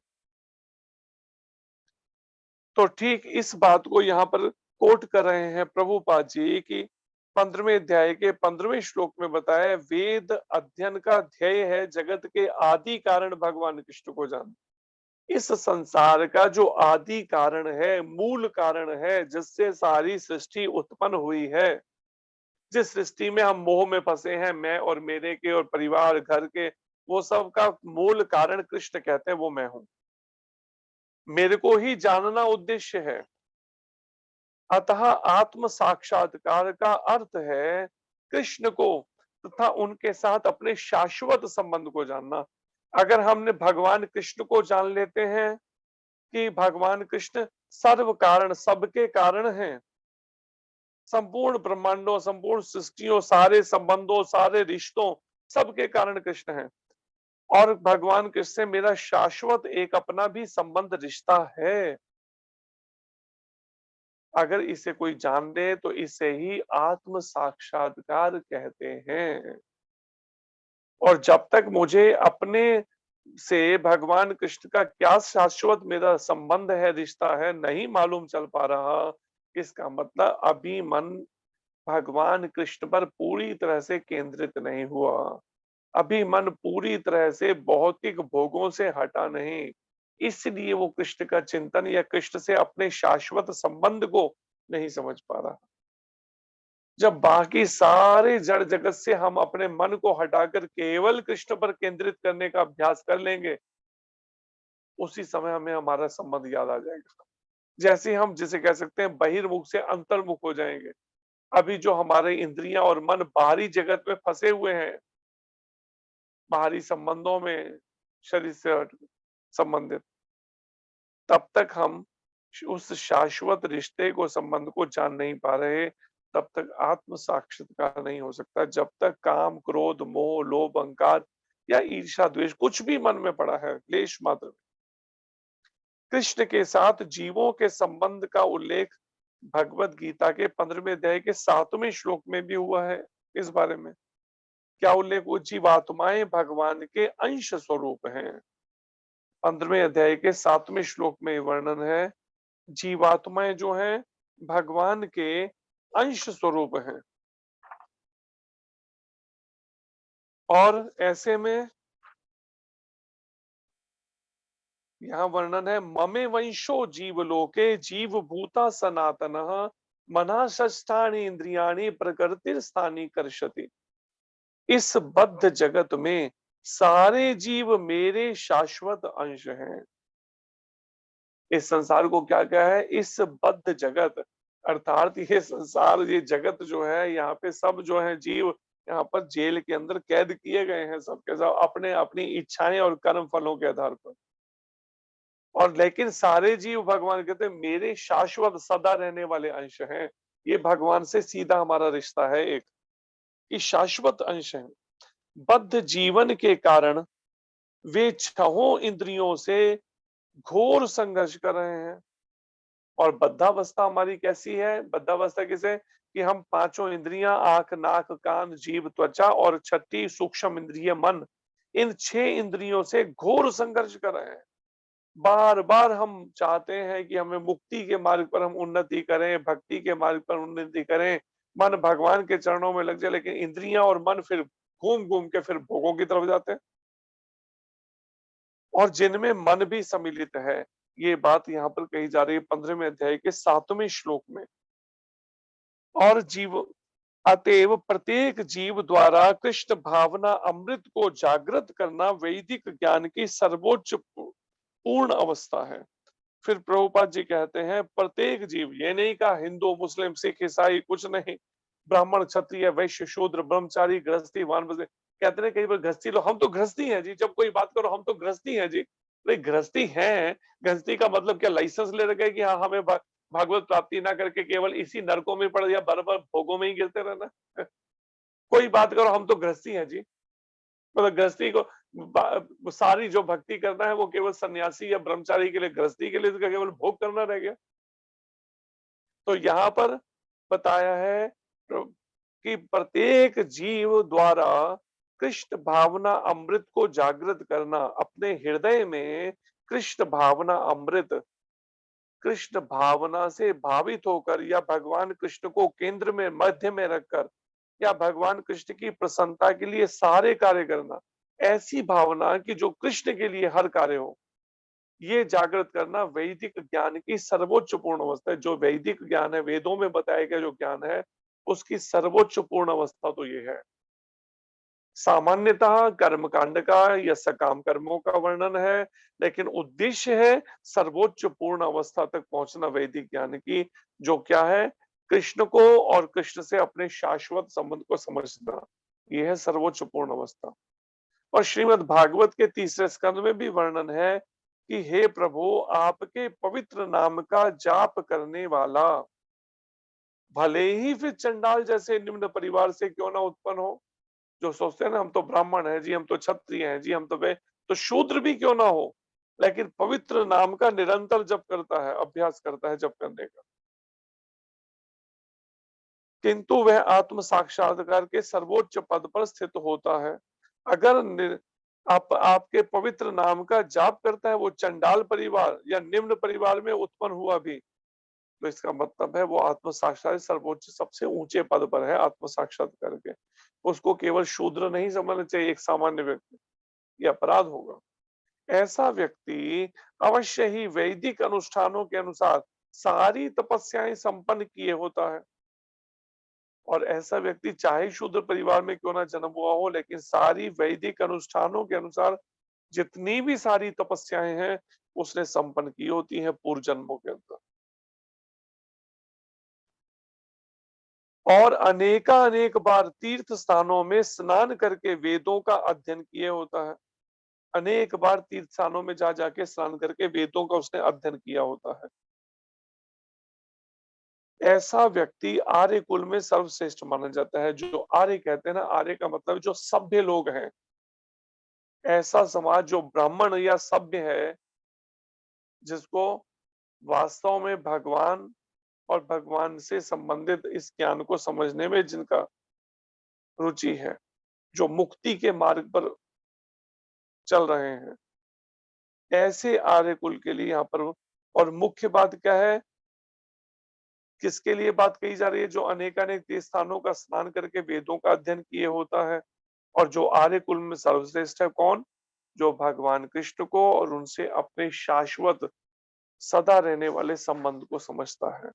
तो ठीक इस बात को यहाँ पर कोट कर रहे हैं प्रभुपाद जी की 15वें अध्याय के 15वें श्लोक में बताया, वेद अध्ययन का ध्येय है जगत के आदि कारण भगवान कृष्ण को जानना। इस संसार का जो आदि कारण है, मूल कारण है, जिससे सारी सृष्टि उत्पन्न हुई है, जिस सृष्टि में हम मोह में फंसे हैं, मैं और मेरे के और परिवार घर के, वो सब का मूल कारण कृष्ण कहते हैं वो मैं हूं। मेरे को ही जानना उद्देश्य है। अतः आत्म साक्षात्कार का अर्थ है कृष्ण को तथा उनके साथ अपने शाश्वत संबंध को जानना। अगर हमने भगवान कृष्ण को जान लेते हैं कि भगवान कृष्ण सर्व कारण, सबके कारण हैं, संपूर्ण ब्रह्मांडों, संपूर्ण सृष्टियों, सारे संबंधों, सारे रिश्तों, सबके कारण कृष्ण हैं, और भगवान कृष्ण से मेरा शाश्वत एक अपना भी संबंध, रिश्ता है, अगर इसे कोई जान ले तो इसे ही आत्म साक्षात्कार कहते हैं। और जब तक मुझे अपने से भगवान कृष्ण का क्या शाश्वत मेरा संबंध है, रिश्ता है, नहीं मालूम चल पा रहा, इसका मतलब अभी मन भगवान कृष्ण पर पूरी तरह से केंद्रित नहीं हुआ। अभी मन पूरी तरह से भौतिक भोगों से हटा नहीं, इसलिए वो कृष्ण का चिंतन या कृष्ण से अपने शाश्वत संबंध को नहीं समझ पा रहा। जब बाकी सारे जड़ जगत से हम अपने मन को हटाकर केवल कृष्ण पर केंद्रित करने का अभ्यास कर लेंगे, उसी समय हमें हमारा संबंध याद आ जाएगा। जैसे हम जिसे कह सकते हैं बहिर्मुख से अंतर्मुख हो जाएंगे। अभी जो हमारे इंद्रियां और मन बाहरी जगत में फंसे हुए हैं, बाहरी संबंधों में, शरीर से संबंधित, तब तक हम उस शाश्वत रिश्ते को, संबंध को जान नहीं पा रहे, तब तक आत्म साक्षात्कार नहीं हो सकता। जब तक काम, क्रोध, मोह, लोभ, अहंकार या ईर्ष्या, द्वेष कुछ भी मन में पड़ा है, क्लेश मात्र। कृष्ण के साथ जीवों के संबंध का उल्लेख भगवत गीता के 15वें अध्याय के 7वें श्लोक में भी हुआ है। इस बारे में क्या उल्लेख? वो जीवात्माएं भगवान के अंश स्वरूप हैं। 15वें अध्याय के 7वें श्लोक में वर्णन है, जीवात्माएं जो हैं भगवान के अंश स्वरूप हैं। और ऐसे में यहाँ वर्णन है, ममे वंशो जीवलोके जीव भूता सनातनः मना षष्ठानि इंद्रियाणि प्रकृति स्थानी कर्षति। इस बद्ध जगत में सारे जीव मेरे शाश्वत अंश हैं। इस संसार को क्या क्या है? इस बद्ध जगत, अर्थात ये संसार, ये जगत जो है, यहाँ पे सब जो है जीव यहाँ पर जेल के अंदर कैद किए गए हैं, सबके सब अपने अपनी इच्छाएं और कर्म फलों के आधार पर। और लेकिन सारे जीव भगवान कहते हैं मेरे शाश्वत सदा रहने वाले अंश हैं। ये भगवान से सीधा हमारा रिश्ता है, एक कि शाश्वत अंश है। बद्ध जीवन के कारण वे छहों इंद्रियों से घोर संघर्ष कर रहे हैं। और बद्धावस्था हमारी कैसी है? बद्धावस्था किसे? कि हम पांचों इंद्रियां, आंख, नाक, कान, जीभ, त्वचा और छठी सूक्ष्म इंद्रिय मन, इन 6 इंद्रियों से घोर संघर्ष कर रहे हैं। बार बार हम चाहते हैं कि हमें मुक्ति के मार्ग पर हम उन्नति करें, भक्ति के मार्ग पर उन्नति करें, मन भगवान के चरणों में लग जाए, लेकिन इंद्रियां और मन फिर घूम घूम के फिर भोगों की तरफ जाते हैं। और जिनमें मन भी सम्मिलित है। ये बात यहाँ पर कही जा रही है 15वें अध्याय के 7वें श्लोक में। और जीव अतएव प्रत्येक जीव द्वारा कृष्ण भावना अमृत को जागृत करना वैदिक ज्ञान की सर्वोच्च पूर्ण अवस्था है। फिर प्रभुपाद जी कहते हैं प्रत्येक जीव, ये नहीं कहा हिंदू मुस्लिम सिख ईसाई कुछ नहीं, ब्राह्मण क्षत्रिय वैश्य शूद्र ब्रह्मचारी गृहस्थी वानप्रस्थ। कहते हैं कई बार गृहस्थी लोग, हम तो गृहस्थी हैं जी, जब कोई बात करो हम तो गृहस्थी हैं जी। अरे गृहस्थी हैं, गृहस्थी का मतलब क्या लाइसेंस ले रखे कि हाँ हमें भागवत प्राप्ति ना करके केवल इसी नरकों में पड़ या बार-बार भोगों में ही गिरते रहना। कोई बात करो हम तो गृहस्थी हैं जी। मतलब गृहस्थी को सारी जो भक्ति करना है वो केवल सन्यासी या ब्रह्मचारी के लिए, गृहस्थी के लिए तो केवल भोग करना रह गया। तो यहाँ पर बताया है कि प्रत्येक जीव द्वारा कृष्ण भावना अमृत को जागृत करना, अपने हृदय में कृष्ण भावना अमृत, कृष्ण भावना से भावित होकर या भगवान कृष्ण को केंद्र में मध्य में रखकर या भगवान कृष्ण की प्रसन्नता के लिए सारे कार्य करना, ऐसी भावना कि जो कृष्ण के लिए हर कार्य हो, ये जागृत करना वैदिक ज्ञान की सर्वोच्च पूर्ण अवस्था है। जो वैदिक ज्ञान है, वेदों में बताया गया जो ज्ञान है, उसकी सर्वोच्च पूर्ण अवस्था तो ये है। सामान्यतः कर्मकांड का या सकाम कर्मों का वर्णन है, लेकिन उद्देश्य है सर्वोच्च पूर्ण अवस्था तक पहुंचना वैदिक ज्ञान की, जो क्या है, कृष्ण को और कृष्ण से अपने शाश्वत संबंध को समझना। यह है सर्वोच्च पूर्ण अवस्था। और श्रीमद् भागवत के 3रे स्कंद में भी वर्णन है कि हे प्रभु, आपके पवित्र नाम का जाप करने वाला भले ही फिर चंडाल जैसे निम्न परिवार से क्यों ना उत्पन्न हो, जो सोचते हैं ना हम तो ब्राह्मण हैं जी, हम तो क्षत्रिय हैं जी, हम तो शूद्र भी क्यों ना हो, लेकिन पवित्र नाम का निरंतर जप करता है, अभ्यास करता है जप करने का, किंतु वह आत्म साक्षात्कार के सर्वोच्च पद पर स्थित होता है। अगर आपके पवित्र नाम का जाप करता है, वो चंडाल परिवार या निम्न परिवार में उत्पन्न हुआ भी, तो इसका मतलब है वो आत्म साक्षात सर्वोच्च सबसे ऊंचे पद पर है आत्म साक्षात्कार के। उसको केवल शूद्र नहीं समझना चाहिए एक सामान्य व्यक्ति, ये अपराध होगा। ऐसा व्यक्ति अवश्य ही वैदिक अनुष्ठानों के अनुसार सारी तपस्याएं संपन्न किए होता है। और ऐसा व्यक्ति चाहे शूद्र परिवार में क्यों ना जन्म हुआ हो, लेकिन सारी वैदिक अनुष्ठानों के अनुसार जितनी भी सारी तपस्याएं हैं उसने संपन्न की होती हैं पूर्व जन्मों के अंदर। और अनेक बार तीर्थ स्थानों में स्नान करके वेदों का अध्ययन किए होता है। अनेक बार तीर्थ स्थानों में जा जाके स्नान करके वेदों का उसने अध्ययन किया होता है। ऐसा व्यक्ति आर्य कुल में सर्वश्रेष्ठ माना जाता है। जो आर्य कहते हैं ना, आर्य का मतलब जो सभ्य लोग हैं, ऐसा समाज जो ब्राह्मण या सभ्य है, जिसको वास्तव में भगवान और भगवान से संबंधित इस ज्ञान को समझने में जिनका रुचि है, जो मुक्ति के मार्ग पर चल रहे हैं, ऐसे आर्य कुल के लिए यहाँ पर। और मुख्य बात क्या है, किसके लिए बात कही जा रही है? जो अनेकानेक तीर्थ स्थानों का स्नान करके वेदों का अध्ययन किए होता है। और जो आर्य कुल में सर्वश्रेष्ठ है कौन? जो भगवान कृष्ण को और उनसे अपने शाश्वत सदा रहने वाले संबंध को समझता है।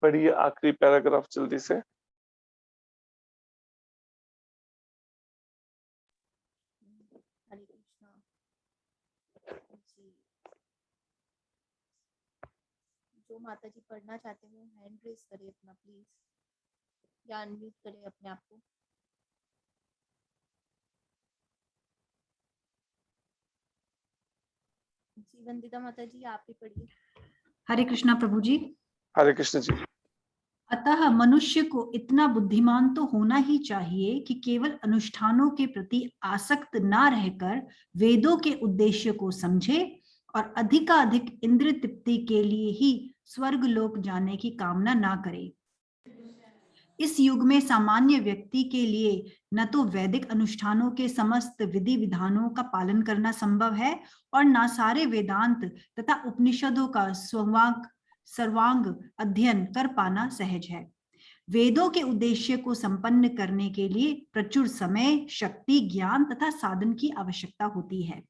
पढ़िए आखिरी पैराग्राफ जल्दी से। हरे कृष्णा जी। जो माता जी पढ़ना चाहते हैं हैंड रेज करिए अपना प्लीज, या अनम्यूट करिए अपने आप को। जी वंदिता माता जी आप ही पढ़िए। हरे कृष्णा प्रभु जी। हरे कृष्ण जी। अतः मनुष्य को इतना बुद्धिमान तो होना ही चाहिए कि केवल अनुष्ठानों के प्रति आसक्त ना रहकर वेदों के उद्देश्य को समझे और अधिकाधिक इंद्रिय तृप्ति के लिए ही स्वर्ग लोक जाने की कामना ना करे। इस युग में सामान्य व्यक्ति के लिए न तो वैदिक अनुष्ठानों के समस्त विधि विधानों का पालन करना संभव है और न सारे वेदांत तथा उपनिषदों का सर्वांग अध्ययन कर पाना सहज है। वेदों के उद्देश्य को संपन्न करने के लिए प्रचुर समय, शक्ति, ज्ञान तथा साधन की आवश्यकता होती है।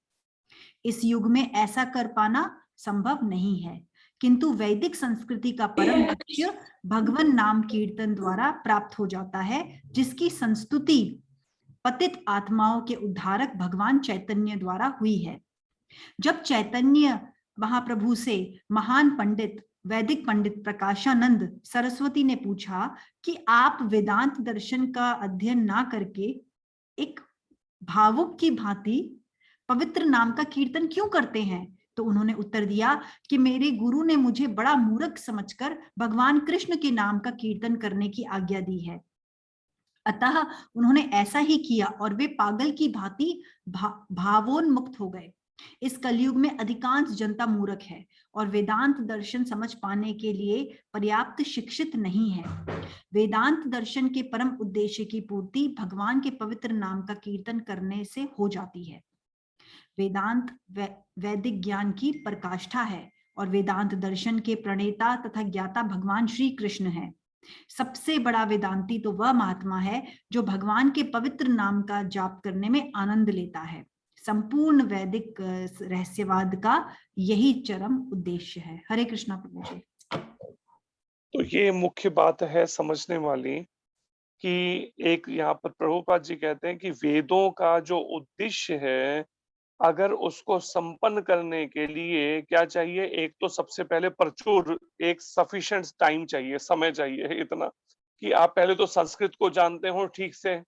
इस युग में ऐसा कर पाना संभव नहीं है, किंतु वैदिक संस्कृति का परम लक्ष्य भगवान नाम कीर्तन द्वारा प्राप्त हो जाता है, जिसकी संस्तुति पतित आत्माओं के उद्धारक भगवान चैतन्य द्वारा हुई है। जब चैतन्य महाप्रभु से महान पंडित, वैदिक पंडित प्रकाशानंद सरस्वती ने पूछा कि आप वेदांत दर्शन का अध्ययन ना करके एक भावुक की भांति पवित्र नाम का कीर्तन क्यों करते हैं, तो उन्होंने उत्तर दिया कि मेरे गुरु ने मुझे बड़ा मूर्ख समझकर भगवान कृष्ण के नाम का कीर्तन करने की आज्ञा दी है। अतः उन्होंने ऐसा ही किया और वे पागल की भांति भावोन्मुक्त हो गए। इस कलयुग में अधिकांश जनता मूर्ख है और वेदांत दर्शन समझ पाने के लिए पर्याप्त शिक्षित नहीं है। वेदांत दर्शन के परम उद्देश्य की पूर्ति भगवान के पवित्र नाम का कीर्तन करने से हो जाती है। वेदांत वैदिक ज्ञान की पराकाष्ठा है और वेदांत दर्शन के प्रणेता तथा ज्ञाता भगवान श्री कृष्ण है। सबसे बड़ा वेदांती तो वह महात्मा है जो भगवान के पवित्र नाम का जाप करने में आनंद लेता है। संपूर्ण वैदिक रहस्यवाद का यही चरम उद्देश्य है। हरे कृष्णा प्रभु जी। तो ये मुख्य बात है समझने वाली कि एक यहाँ पर प्रभुपाद जी कहते हैं कि वेदों का जो उद्देश्य है, अगर उसको संपन्न करने के लिए क्या चाहिए, एक तो सबसे पहले प्रचुर एक सफिशिएंट टाइम चाहिए, समय चाहिए इतना कि आप पहले तो संस्कृत को जानते हो ठीक से,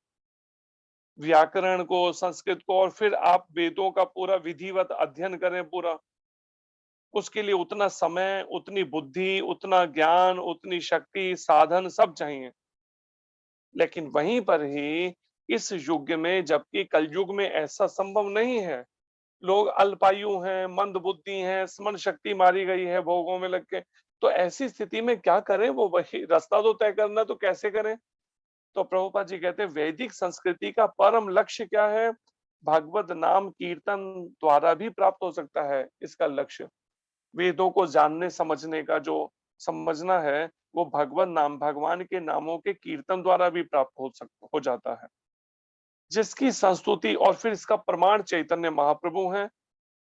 व्याकरण को, संस्कृत को, और फिर आप वेदों का पूरा विधिवत अध्ययन करें पूरा। उसके लिए उतना समय, उतनी बुद्धि, उतना ज्ञान, उतनी शक्ति, साधन सब चाहिए। लेकिन वहीं पर ही इस युग में, जबकि कलयुग में ऐसा संभव नहीं है, लोग अल्पायु हैं, मंद बुद्धि हैं, स्मरण शक्ति मारी गई है भोगों में लग के, तो ऐसी स्थिति में क्या करें? वो वही रास्ता तो तय करना, तो कैसे करें? तो प्रभुपाद जी कहते हैं वैदिक संस्कृति का परम लक्ष्य क्या है? भागवत नाम कीर्तन द्वारा भी प्राप्त हो सकता है इसका लक्ष्य। वेदों को जानने समझने का जो समझना है, वो भगवत नाम, भगवान के नामों के कीर्तन द्वारा भी प्राप्त हो जाता है, जिसकी संस्तुति और फिर इसका प्रमाण चैतन्य महाप्रभु हैं,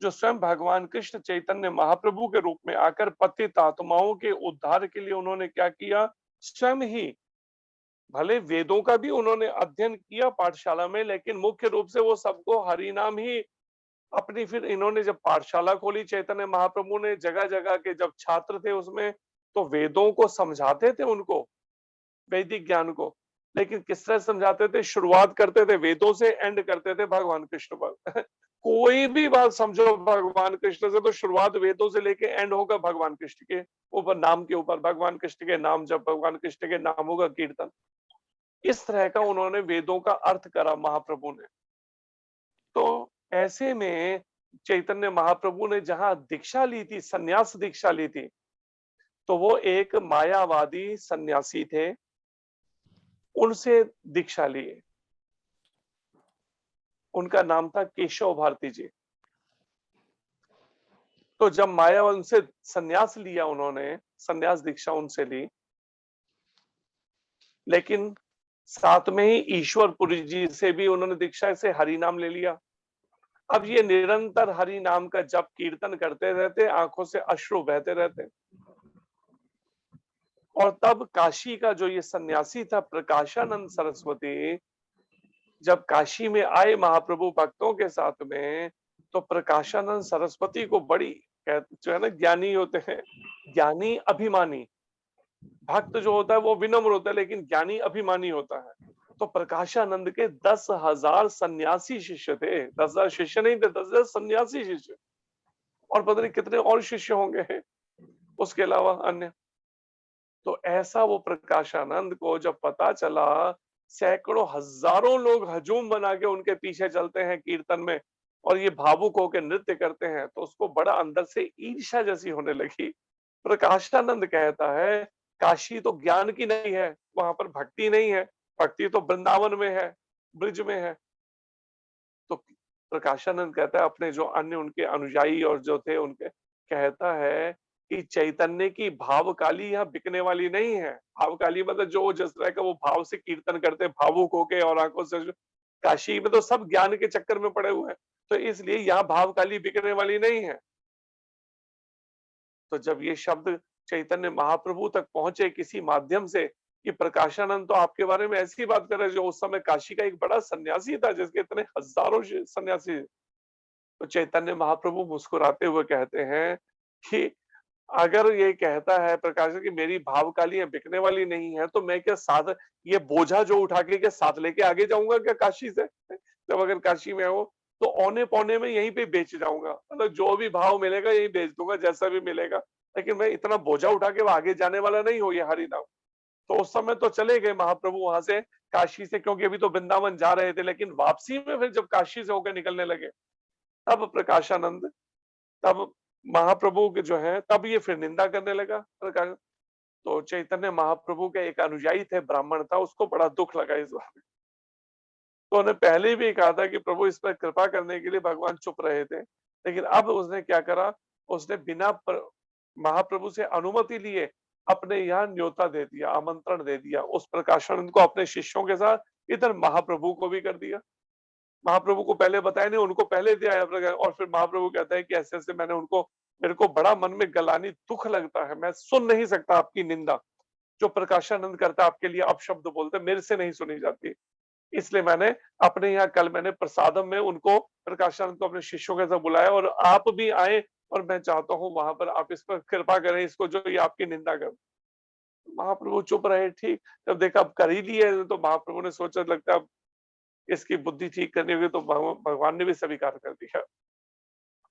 जो स्वयं भगवान कृष्ण चैतन्य महाप्रभु के रूप में आकर पतित आत्माओं के उद्धार के लिए उन्होंने क्या किया? स्वयं ही, भले वेदों का भी उन्होंने अध्ययन किया पाठशाला में, लेकिन मुख्य रूप से वो सबको हरि नाम ही अपनी, फिर इन्होंने जब पाठशाला खोली चैतन्य महाप्रभु ने, जगह जगह के जब छात्र थे उसमें, तो वेदों को समझाते थे उनको, वैदिक ज्ञान को, लेकिन किस तरह समझाते थे? शुरुआत करते थे वेदों से, एंड करते थे भगवान कृष्ण पर। कोई भी बात समझो भगवान कृष्ण से, तो शुरुआत वेदों से लेके एंड होगा भगवान कृष्ण के ऊपर, नाम के ऊपर, भगवान कृष्ण के नाम जब, भगवान कृष्ण के नामों का कीर्तन। इस तरह का उन्होंने वेदों का अर्थ करा महाप्रभु ने। तो ऐसे में चैतन्य महाप्रभु ने जहां दीक्षा ली थी, सन्यास दीक्षा ली थी, तो वो एक मायावादी सन्यासी थे, उनसे दीक्षा लिए। उनका नाम था केशव भारती जी। तो जब मायावाद से सन्यास लिया उन्होंने, सन्यास दीक्षा उनसे ली, लेकिन साथ में ही ईश्वरपुरी जी से भी उन्होंने दीक्षा से हरि नाम ले लिया। अब ये निरंतर हरि नाम का जप कीर्तन करते रहते, आंखों से अश्रु बहते रहते। और तब काशी का जो ये सन्यासी था प्रकाशानंद सरस्वती, जब काशी में आए महाप्रभु भक्तों के साथ में, तो प्रकाशानंद सरस्वती को बड़ी, जो है ना, ज्ञानी होते हैं, ज्ञानी अभिमानी, भक्त जो होता है वो विनम्र होता है, लेकिन ज्ञानी अभिमानी होता है। तो प्रकाशानंद के 10,000 सन्यासी शिष्य थे, 10,000 शिष्य नहीं थे, 10,000 सन्यासी शिष्य, और पता नहीं कितने और शिष्य होंगे उसके अलावा अन्य। तो ऐसा वो प्रकाशानंद को जब पता चला, सैकड़ों हजारों लोग हजूम बना के उनके पीछे चलते हैं कीर्तन में, और ये भावुक होकर नृत्य करते हैं, तो उसको बड़ा अंदर से ईर्ष्या जैसी होने लगी। प्रकाशानंद कहता है काशी तो ज्ञान की नहीं है, वहां पर भक्ति नहीं है, भक्ति तो वृंदावन में है, ब्रिज में है। तो प्रकाशानंद कहता है अपने जो अन्य उनके अनुयायी और जो थे उनके, कहता है कि चैतन्य की भावकाली यहाँ बिकने वाली नहीं है। भावकाली मतलब जो जिस तरह का वो भाव से कीर्तन करते, भावुक होके और आंखों से, काशी में तो सब ज्ञान के चक्कर में पड़े हुए हैं, तो इसलिए यहाँ भावकाली बिकने वाली नहीं है। तो जब ये शब्द चैतन्य महाप्रभु तक पहुंचे किसी माध्यम से कि प्रकाशानंद तो आपके बारे में ऐसी बात कर रहे हैं, जो उस समय काशी का एक बड़ा सन्यासी था जिसके इतने हजारों सन्यासी, तो चैतन्य महाप्रभु मुस्कुराते हुए कहते हैं कि अगर ये कहता है प्रकाश कि मेरी भावकालियां बिकने वाली नहीं है, तो मैं क्या साथ ये बोझा जो उठा के क्या साथ लेके आगे जाऊंगा क्या काशी से? जब अगर काशी में हो तो औने पौने में यहीं पे बेच जाऊंगा, मतलब जो भी भाव मिलेगा यही बेच दूंगा, जैसा भी मिलेगा। लेकिन मैं इतना बोझा उठा के आगे जाने वाला नहीं हो, ये हरि नाम। तो उस समय तो चले गए महाप्रभु वहां से काशी से, क्योंकि अभी तो वृंदावन जा रहे थे, लेकिन वापसी में फिर जब काशी से होकर निकलने लगे, तब प्रकाशानंद, तब महाप्रभु के जो है, तब ये फिर निंदा करने लगा प्रकाश। तो चैतन्य महाप्रभु के एक अनुयायी थे, ब्राह्मण था, उसको बड़ा दुख लगा इस बात में। तो उन्हें पहले भी कहा था कि प्रभु इस पर कृपा करने के लिए भगवान चुप रहे थे, लेकिन अब उसने क्या करा, उसने बिना महाप्रभु से अनुमति लिए अपने यहाँ न्योता दे दिया, आमंत्रण दे दिया उस प्रकाशानंद को अपने शिष्यों के साथ, इधर महाप्रभु को भी कर दिया। महाप्रभु को पहले बताया नहीं, उनको पहले दिया और फिर महाप्रभु कहता है कि ऐसे ऐसे मैंने उनको, मेरे को बड़ा मन में गलानी दुख लगता है, मैं सुन नहीं सकता आपकी निंदा, जो प्रकाशानंद करता आपके लिए अपशब्द बोलते मेरे से नहीं सुनी जाती, इसलिए मैंने अपने यहाँ कल मैंने प्रसादम में उनको, प्रकाशानंद को अपने शिष्यों के साथ बुलाया, और आप भी आए, और मैं चाहता हूँ वहां पर आप इस पर कृपा करें, इसको जो ये आपकी निंदा कर। महाप्रभु चुप रहे। ठीक, जब देखा अब कर ही लिए, तो महाप्रभु ने सोचा लगता अब इसकी बुद्धि ठीक करनी होगी, तो भगवान ने भी स्वीकार कर दिया।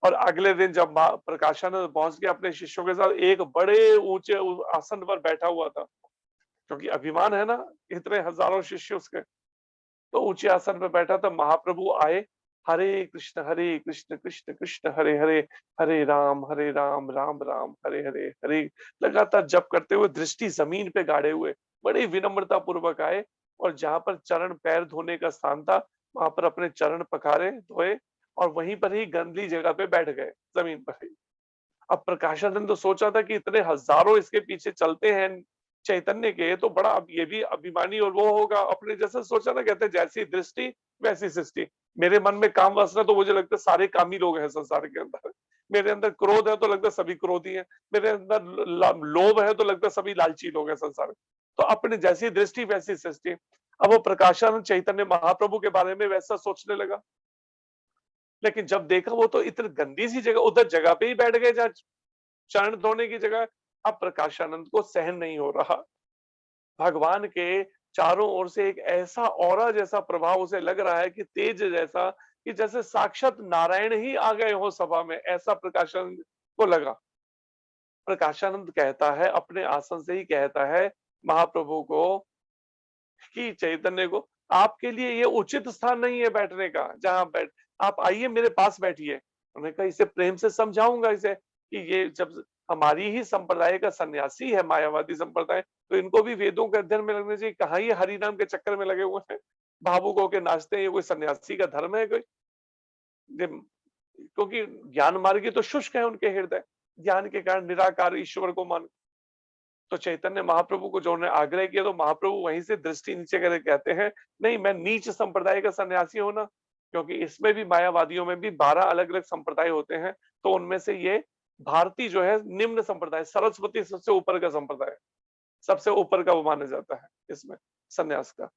और अगले दिन जब प्रकाशानंद पहुंच गया अपने शिष्यों के साथ, एक बड़े ऊंचे आसन पर बैठा हुआ था, क्योंकि अभिमान है ना, इतने हजारों शिष्य उसके, तो ऊंचे आसन पर बैठा था। महाप्रभु आए, हरे कृष्ण कृष्ण कृष्ण हरे हरे, हरे राम राम राम हरे हरे हरे, लगातार जप करते हुए दृष्टि जमीन पे गाड़े हुए बड़ी विनम्रता पूर्वक आए, और जहां पर चरण पैर धोने का स्थान था, वहां पर अपने चरण पखारे, धोए, और वहीं पर ही गंदली जगह पे बैठ गए, जमीन पर ही। अब प्रकाशानंद तो सोचा था कि इतने हजारों इसके पीछे चलते हैं चैतन्य के, तो बड़ा अब ये भी अभिमानी और वो होगा, अपने जैसे सोचा ना, कहते हैं जैसी दृष्टि वैसी सृष्टि। मेरे मन में काम वासना, तो मुझे लगता है सारे कामी लोग हैं संसार के अंदर। मेरे अंदर क्रोध है तो लगता है सभी क्रोधी हैं, मेरे अंदर लोभ है तो लगता है सभी लालची लोग हैं संसार में। तो अपने जैसी दृष्टि वैसी सृष्टि। अब वो प्रकाशानंद चैतन्य महाप्रभु के बारे में वैसा सोचने लगा, लेकिन जब देखा वो तो इतनी गंदी सी जगह, उधर जगह पे ही बैठ गए जहाँ चरण धोने की जगह। अब प्रकाशानंद को सहन नहीं हो रहा, भगवान के चारों ओर से एक ऐसा ऑरा जैसा प्रभाव उसे लग रहा है कि तेज जैसा, कि जैसे साक्षात नारायण ही आ गए हो सभा में, ऐसा प्रकाशानंद को लगा। प्रकाशानंद कहता है, अपने आसन से ही कहता है महाप्रभु को कि चैतन्य को, आपके लिए ये उचित स्थान नहीं है बैठने का, जहां बैठ, आप आइए मेरे पास बैठिए। उन्होंने कहा इसे प्रेम से समझाऊंगा इसे कि ये जब हमारी ही संप्रदाय का सन्यासी है, मायावादी संप्रदाय, तो इनको भी वेदों के अध्ययन में लगना चाहिए, कहाँ ये हरि नाम के चक्कर में लगे हुए हैं, भावुक होके नाचते हैं, ये कोई सन्यासी का धर्म है कोई? क्योंकि ज्ञान मार्गी तो शुष्क है उनके हृदय, ज्ञान के कारण निराकार ईश्वर को मान। तो चैतन्य महाप्रभु को जो उन्होंने आग्रह किया, तो महाप्रभु वहीं से दृष्टि नीचे करके कहते हैं, नहीं मैं नीच संप्रदाय का सन्यासी हूं ना, क्योंकि इसमें भी मायावादियों में भी 12 अलग अलग संप्रदाय होते हैं, तो उनमें से ये भारती जो है निम्न संप्रदाय, सरस्वती सबसे ऊपर का संप्रदाय है, सबसे ऊपर का वो माना जाता है इसमें सन्यास का।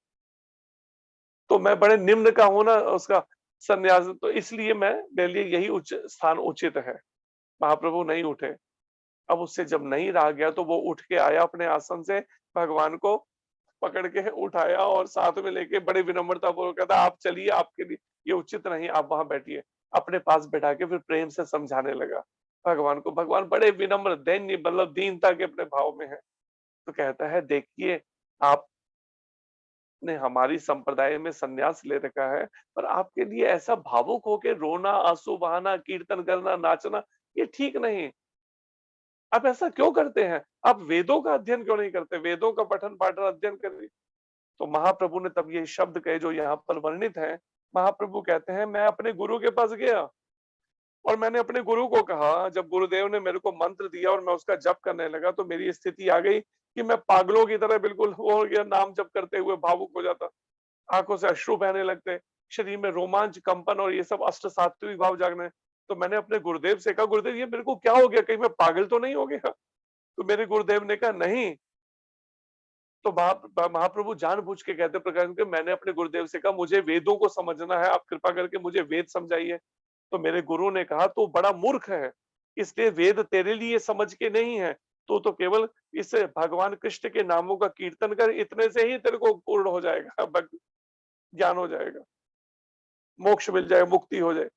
तो मैं बड़े निम्न का हूं ना उसका सन्यास, तो इसलिए मैं, मेरे लिए यही उच्च स्थान उचित है। महाप्रभु नहीं उठे। अब उससे जब नहीं रहा गया, तो वो उठ के आया अपने आसन से, भगवान को पकड़ के उठाया और साथ में लेके बड़े विनम्रता पूर्वक कहता, आप चलिए, आपके लिए ये उचित नहीं, आप वहां बैठिए। अपने पास बैठा के फिर प्रेम से समझाने लगा भगवान को। भगवान बड़े विनम्र, दैन्य, मतलब दीनता के अपने भाव में है। तो कहता है, देखिए आपने हमारी संप्रदाय में संन्यास ले रखा है, पर आपके लिए ऐसा भावुक होके रोना, आंसू बहाना, कीर्तन करना, नाचना, ये ठीक नहीं। आप ऐसा क्यों करते हैं? आप वेदों का अध्ययन क्यों नहीं करते? वेदों का पठन पाठन अध्ययन करिए। तो महाप्रभु ने तब ये शब्द कहे जो यहाँ पर वर्णित है। महाप्रभु कहते हैं, मैं अपने गुरु के पास गया, और मैंने अपने गुरु को कहा, जब गुरुदेव ने मेरे को मंत्र दिया और मैं उसका जप करने लगा तो मेरी स्थिति आ गई कि मैं पागलों की तरह बिल्कुल हो गया, नाम जप करते हुए भावुक हो जाता, आंखों से अश्रु बहने लगते, शरीर में रोमांच, कंपन और ये सब अष्ट सात्विक भाव जागने। तो मैंने अपने गुरुदेव से कहा, गुरुदेव ये मेरे को क्या हो गया, कहीं मैं पागल तो नहीं हो गया? तो मेरे गुरुदेव ने कहा नहीं। तो महाप्रभु जानबूझ के कहते प्रकाश के, मैंने अपने गुरुदेव से कहा मुझे वेदों को समझना है, आप कृपा करके मुझे वेद समझाइए। तो मेरे गुरु ने कहा तू बड़ा मूर्ख है, इसलिए वेद तेरे लिए समझ के नहीं है, तो केवल इस भगवान कृष्ण के नामों का कीर्तन कर, इतने से ही तेरे को पूर्ण हो जाएगा, ज्ञान हो जाएगा, मोक्ष मिल जाएगा, मुक्ति हो जाए।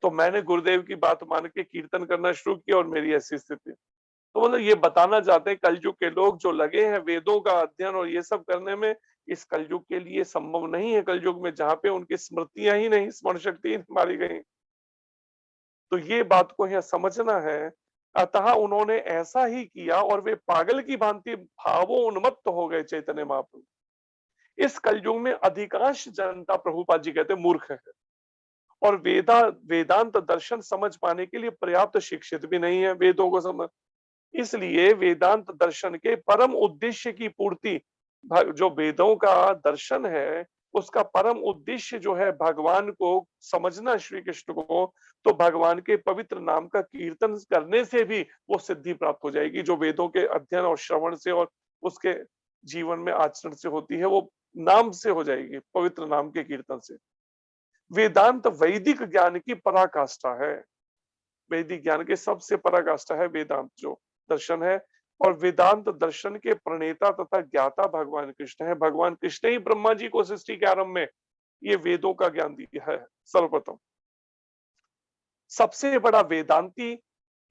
तो मैंने गुरुदेव की बात मान के कीर्तन करना शुरू किया और मेरी ऐसी स्थिति। तो मतलब ये बताना चाहते हैं कलयुग के लोग जो लगे हैं वेदों का अध्ययन और ये सब करने में, इस कलयुग के लिए संभव नहीं है, कलयुग में जहां पे उनकी स्मृतियां ही नहीं, स्मरण शक्ति ही मारी गई। तो ये बात को यहाँ समझना है। अतः उन्होंने ऐसा ही किया और वे पागल की भांति भावों उन्मत्त हो गए चैतन्य महाप्रभु। इस कलयुग में अधिकांश जनता, प्रभुपाद जी कहते मूर्ख है और वेदांत दर्शन समझ पाने के लिए पर्याप्त शिक्षित भी नहीं है वेदों को समझ। इसलिए वेदांत दर्शन के परम उद्देश्य की पूर्ति, जो वेदों का दर्शन है उसका परम उद्देश्य जो है भगवान को समझना, श्री कृष्ण को, तो भगवान के पवित्र नाम का कीर्तन करने से भी वो सिद्धि प्राप्त हो जाएगी, जो वेदों के अध्ययन और श्रवण से और उसके जीवन में आचरण से होती है, वो नाम से हो जाएगी, पवित्र नाम के कीर्तन से। वेदांत वैदिक ज्ञान की पराकाष्ठा है, वैदिक ज्ञान के सबसे पराकाष्ठा है वेदांत जो दर्शन है। और वेदांत दर्शन के प्रणेता तथा ज्ञाता भगवान कृष्ण है। भगवान कृष्ण ही ब्रह्मा जी को सृष्टि के आरंभ में ये वेदों का ज्ञान दिया है सर्वप्रथम। सबसे बड़ा वेदांती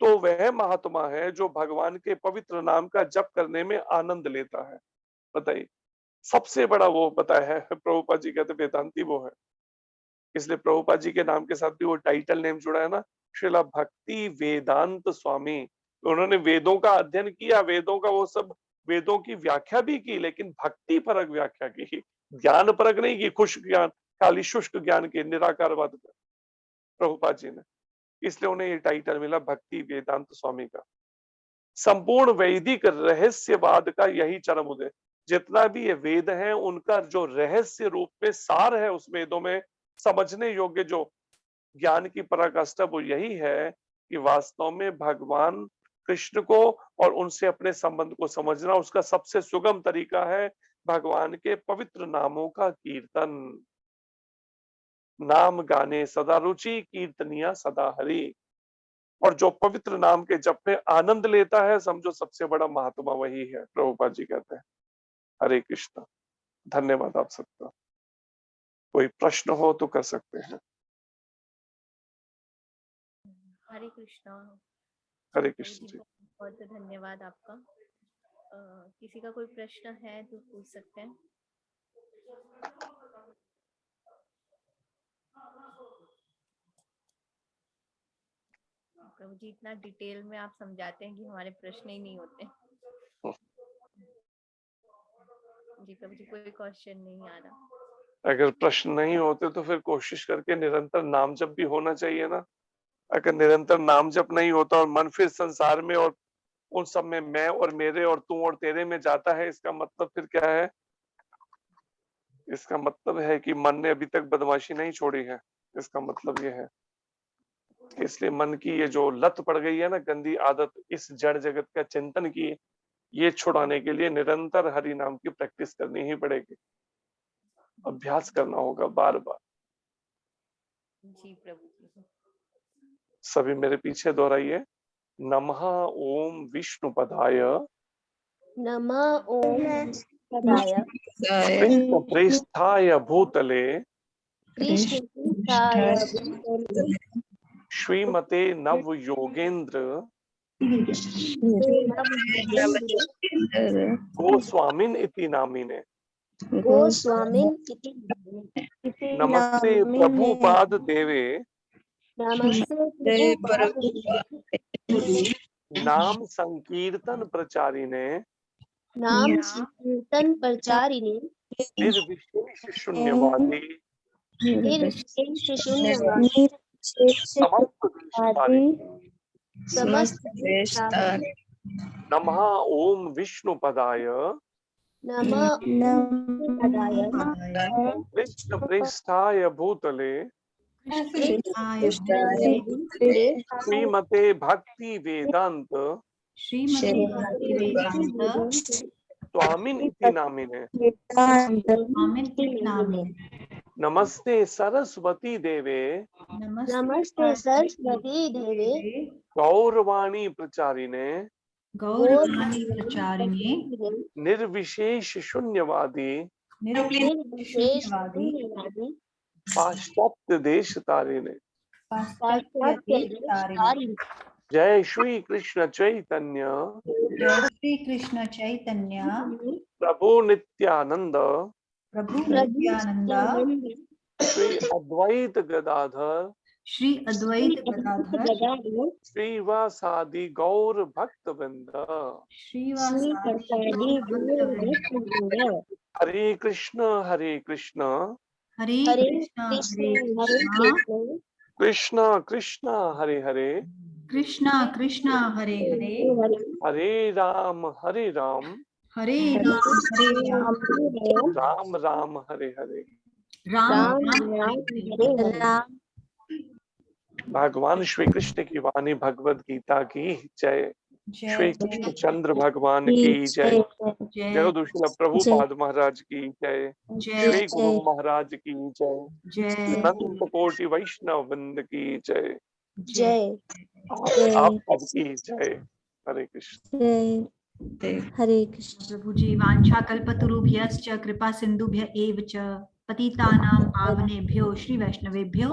तो वह महात्मा है जो भगवान के पवित्र नाम का जप करने में आनंद लेता है। बताइए, सबसे बड़ा वो पता है, प्रभुपाद जी कहते वेदांती वो है। इसलिए प्रभुपाद जी के नाम के साथ भी वो टाइटल नेम जुड़ा है ना, श्रीला भक्ति वेदांत स्वामी। उन्होंने वेदों का अध्ययन किया, वेदों का वो सब, वेदों की व्याख्या भी की, लेकिन भक्ति परक व्याख्या की, ज्ञान परक नहीं की, खुश ज्ञान, खाली शुष्क ज्ञान के, निराकारवाद का, प्रभुपाद जी ने। इसलिए उन्हें ये टाइटल मिला भक्ति वेदांत स्वामी का। संपूर्ण वैदिक रहस्यवाद का यही चरम उदय, जितना भी ये वेद है उनका जो रहस्य रूप में सार है, उस वेदों में समझने योग्य जो ज्ञान की पराकाष्ठा वो यही है कि वास्तव में भगवान कृष्ण को और उनसे अपने संबंध को समझना, उसका सबसे सुगम तरीका है भगवान के पवित्र नामों का कीर्तन। नाम गाने सदा रुचि, कीर्तनिया सदा हरि। और जो पवित्र नाम के जप में आनंद लेता है, समझो सबसे बड़ा महात्मा वही है, प्रभुपाद जी कहते हैं। हरे कृष्ण। धन्यवाद आप सबका। कोई प्रश्न हो तो कर सकते हैं। हरे कृष्णा। हरे कृष्ण जी। बहुत धन्यवाद आपका। किसी का कोई प्रश्न है तो पूछ सकते हैं। प्रभु जी इतना डिटेल में आप समझाते हैं कि हमारे प्रश्न ही नहीं होते। जी प्रभु जी, कोई क्वेश्चन नहीं आ रहा। अगर प्रश्न नहीं होते तो फिर कोशिश करके निरंतर नाम जप भी होना चाहिए ना। अगर निरंतर नाम जप नहीं होता और मन फिर संसार में और उन सब में मैं और मेरे और तू और तेरे में जाता है, इसका मतलब फिर क्या है? इसका मतलब है कि मन ने अभी तक बदमाशी नहीं छोड़ी है, इसका मतलब ये है। इसलिए मन की ये जो लत पड़ गई है ना, गंदी आदत इस जड़ जगत का चिंतन की, ये छुड़ाने के लिए निरंतर हरि नाम की प्रैक्टिस करनी ही पड़ेगी, अभ्यास करना होगा बार बार। जी प्रभु जी। सभी मेरे पीछे दोहराइए। नमः ओम विष्णुपदाय नमः ओम पदाय कृष्ण प्रेष्ठाय भूतले कृष्ण पृष्ठाय भूतले श्रीमते नव योगेंद्र गोस्वामिन इति नामिने गोस्वामिन इति नमस्ते प्रभुपाद देवे नमस्ते नाम संकीर्तन प्रचारिणे नाम संकीर्तन प्रचारिणे निर्विशेष शून्यवादी निर्विशेष शून्यवादी समस्त देशतारे समस्त देशतारे नमः ओम विष्णुपदाय नमः पदाय कृष्ण प्रेष्ठाय भूतले कृष्णाय श्रीमते भक्ति वेदांत श्रीमती भक्तिवेदांत स्वामिन इति नामिने स्वामिन इति नामिने नमस्ते सरस्वती देवे नमस्ते सरस्वती देवे गौरवाणी प्रचारिणे गौरवाणी प्रचारिणे निर्विशेष शून्यवादी निर्विशेषवादी पाश्चात्य देश तारिणे पाश्चात्य देशतारिणे जय श्री कृष्ण चैतन्य जय श्री कृष्ण चैतन्य प्रभु नित्यानंद प्रभु नित्यानंद श्री अद्वैत गदाधर श्री अद्वैत गदाधर श्रीवासादि गौर भक्त वृंद श्रीवासादि भक्तवृंद। हरे कृष्ण हरे कृष्ण हरे हरे कृष्ण कृष्ण कृष्ण कृष्ण हरे हरे कृष्ण कृष्ण हरे हरे हरे राम हरे राम हरे राम राम राम हरे हरे राम राम राम हरे राम भगवान श्री कृष्ण की वाणी भगवत गीता की जय। श्री कृष्ण चंद्र भगवान की जय। जय जगदुशील प्रभुपाद महाराज की जय। जय श्री गुरु महाराज की जय। जय अनंत कोटि वैष्णव वृंद की जय। जय आप सबकी जय। हरे कृष्ण। हरे कृष्ण। प्रभु जी वांछा कल्पतरुभ्यश्च कृपा सिंधुभ्य एव च पतितानां पावनेभ्यो श्री वैष्णवेभ्यो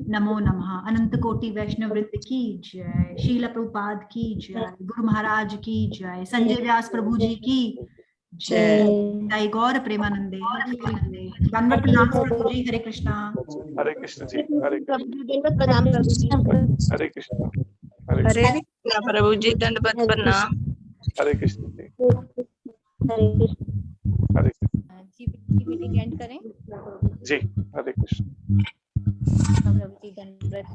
नमो नमः। अनंत कोटि वैष्णव वृंद की जय। शील प्रभुपाद की जय। गुरु महाराज की जय। संजय व्यास प्रभु जी की जय। जय गौर प्रेमानंदे दंडवत प्रणाम प्रभु जी। हरे कृष्णा। हरे कृष्ण जी। हरे कृष्ण। प्रभु जी दंडवत प्रणाम प्रभु जी। हरे कृष्ण। हरे कृष्ण। हरे कृष्णा प्रभु जी दंडवत प्रणाम। हरे कृष्ण जी। हरे कृष्ण। हरे कृष्ण जी मीटिंग एंड करें। जी। हरे कृष्ण। प्रभु जी दंडवत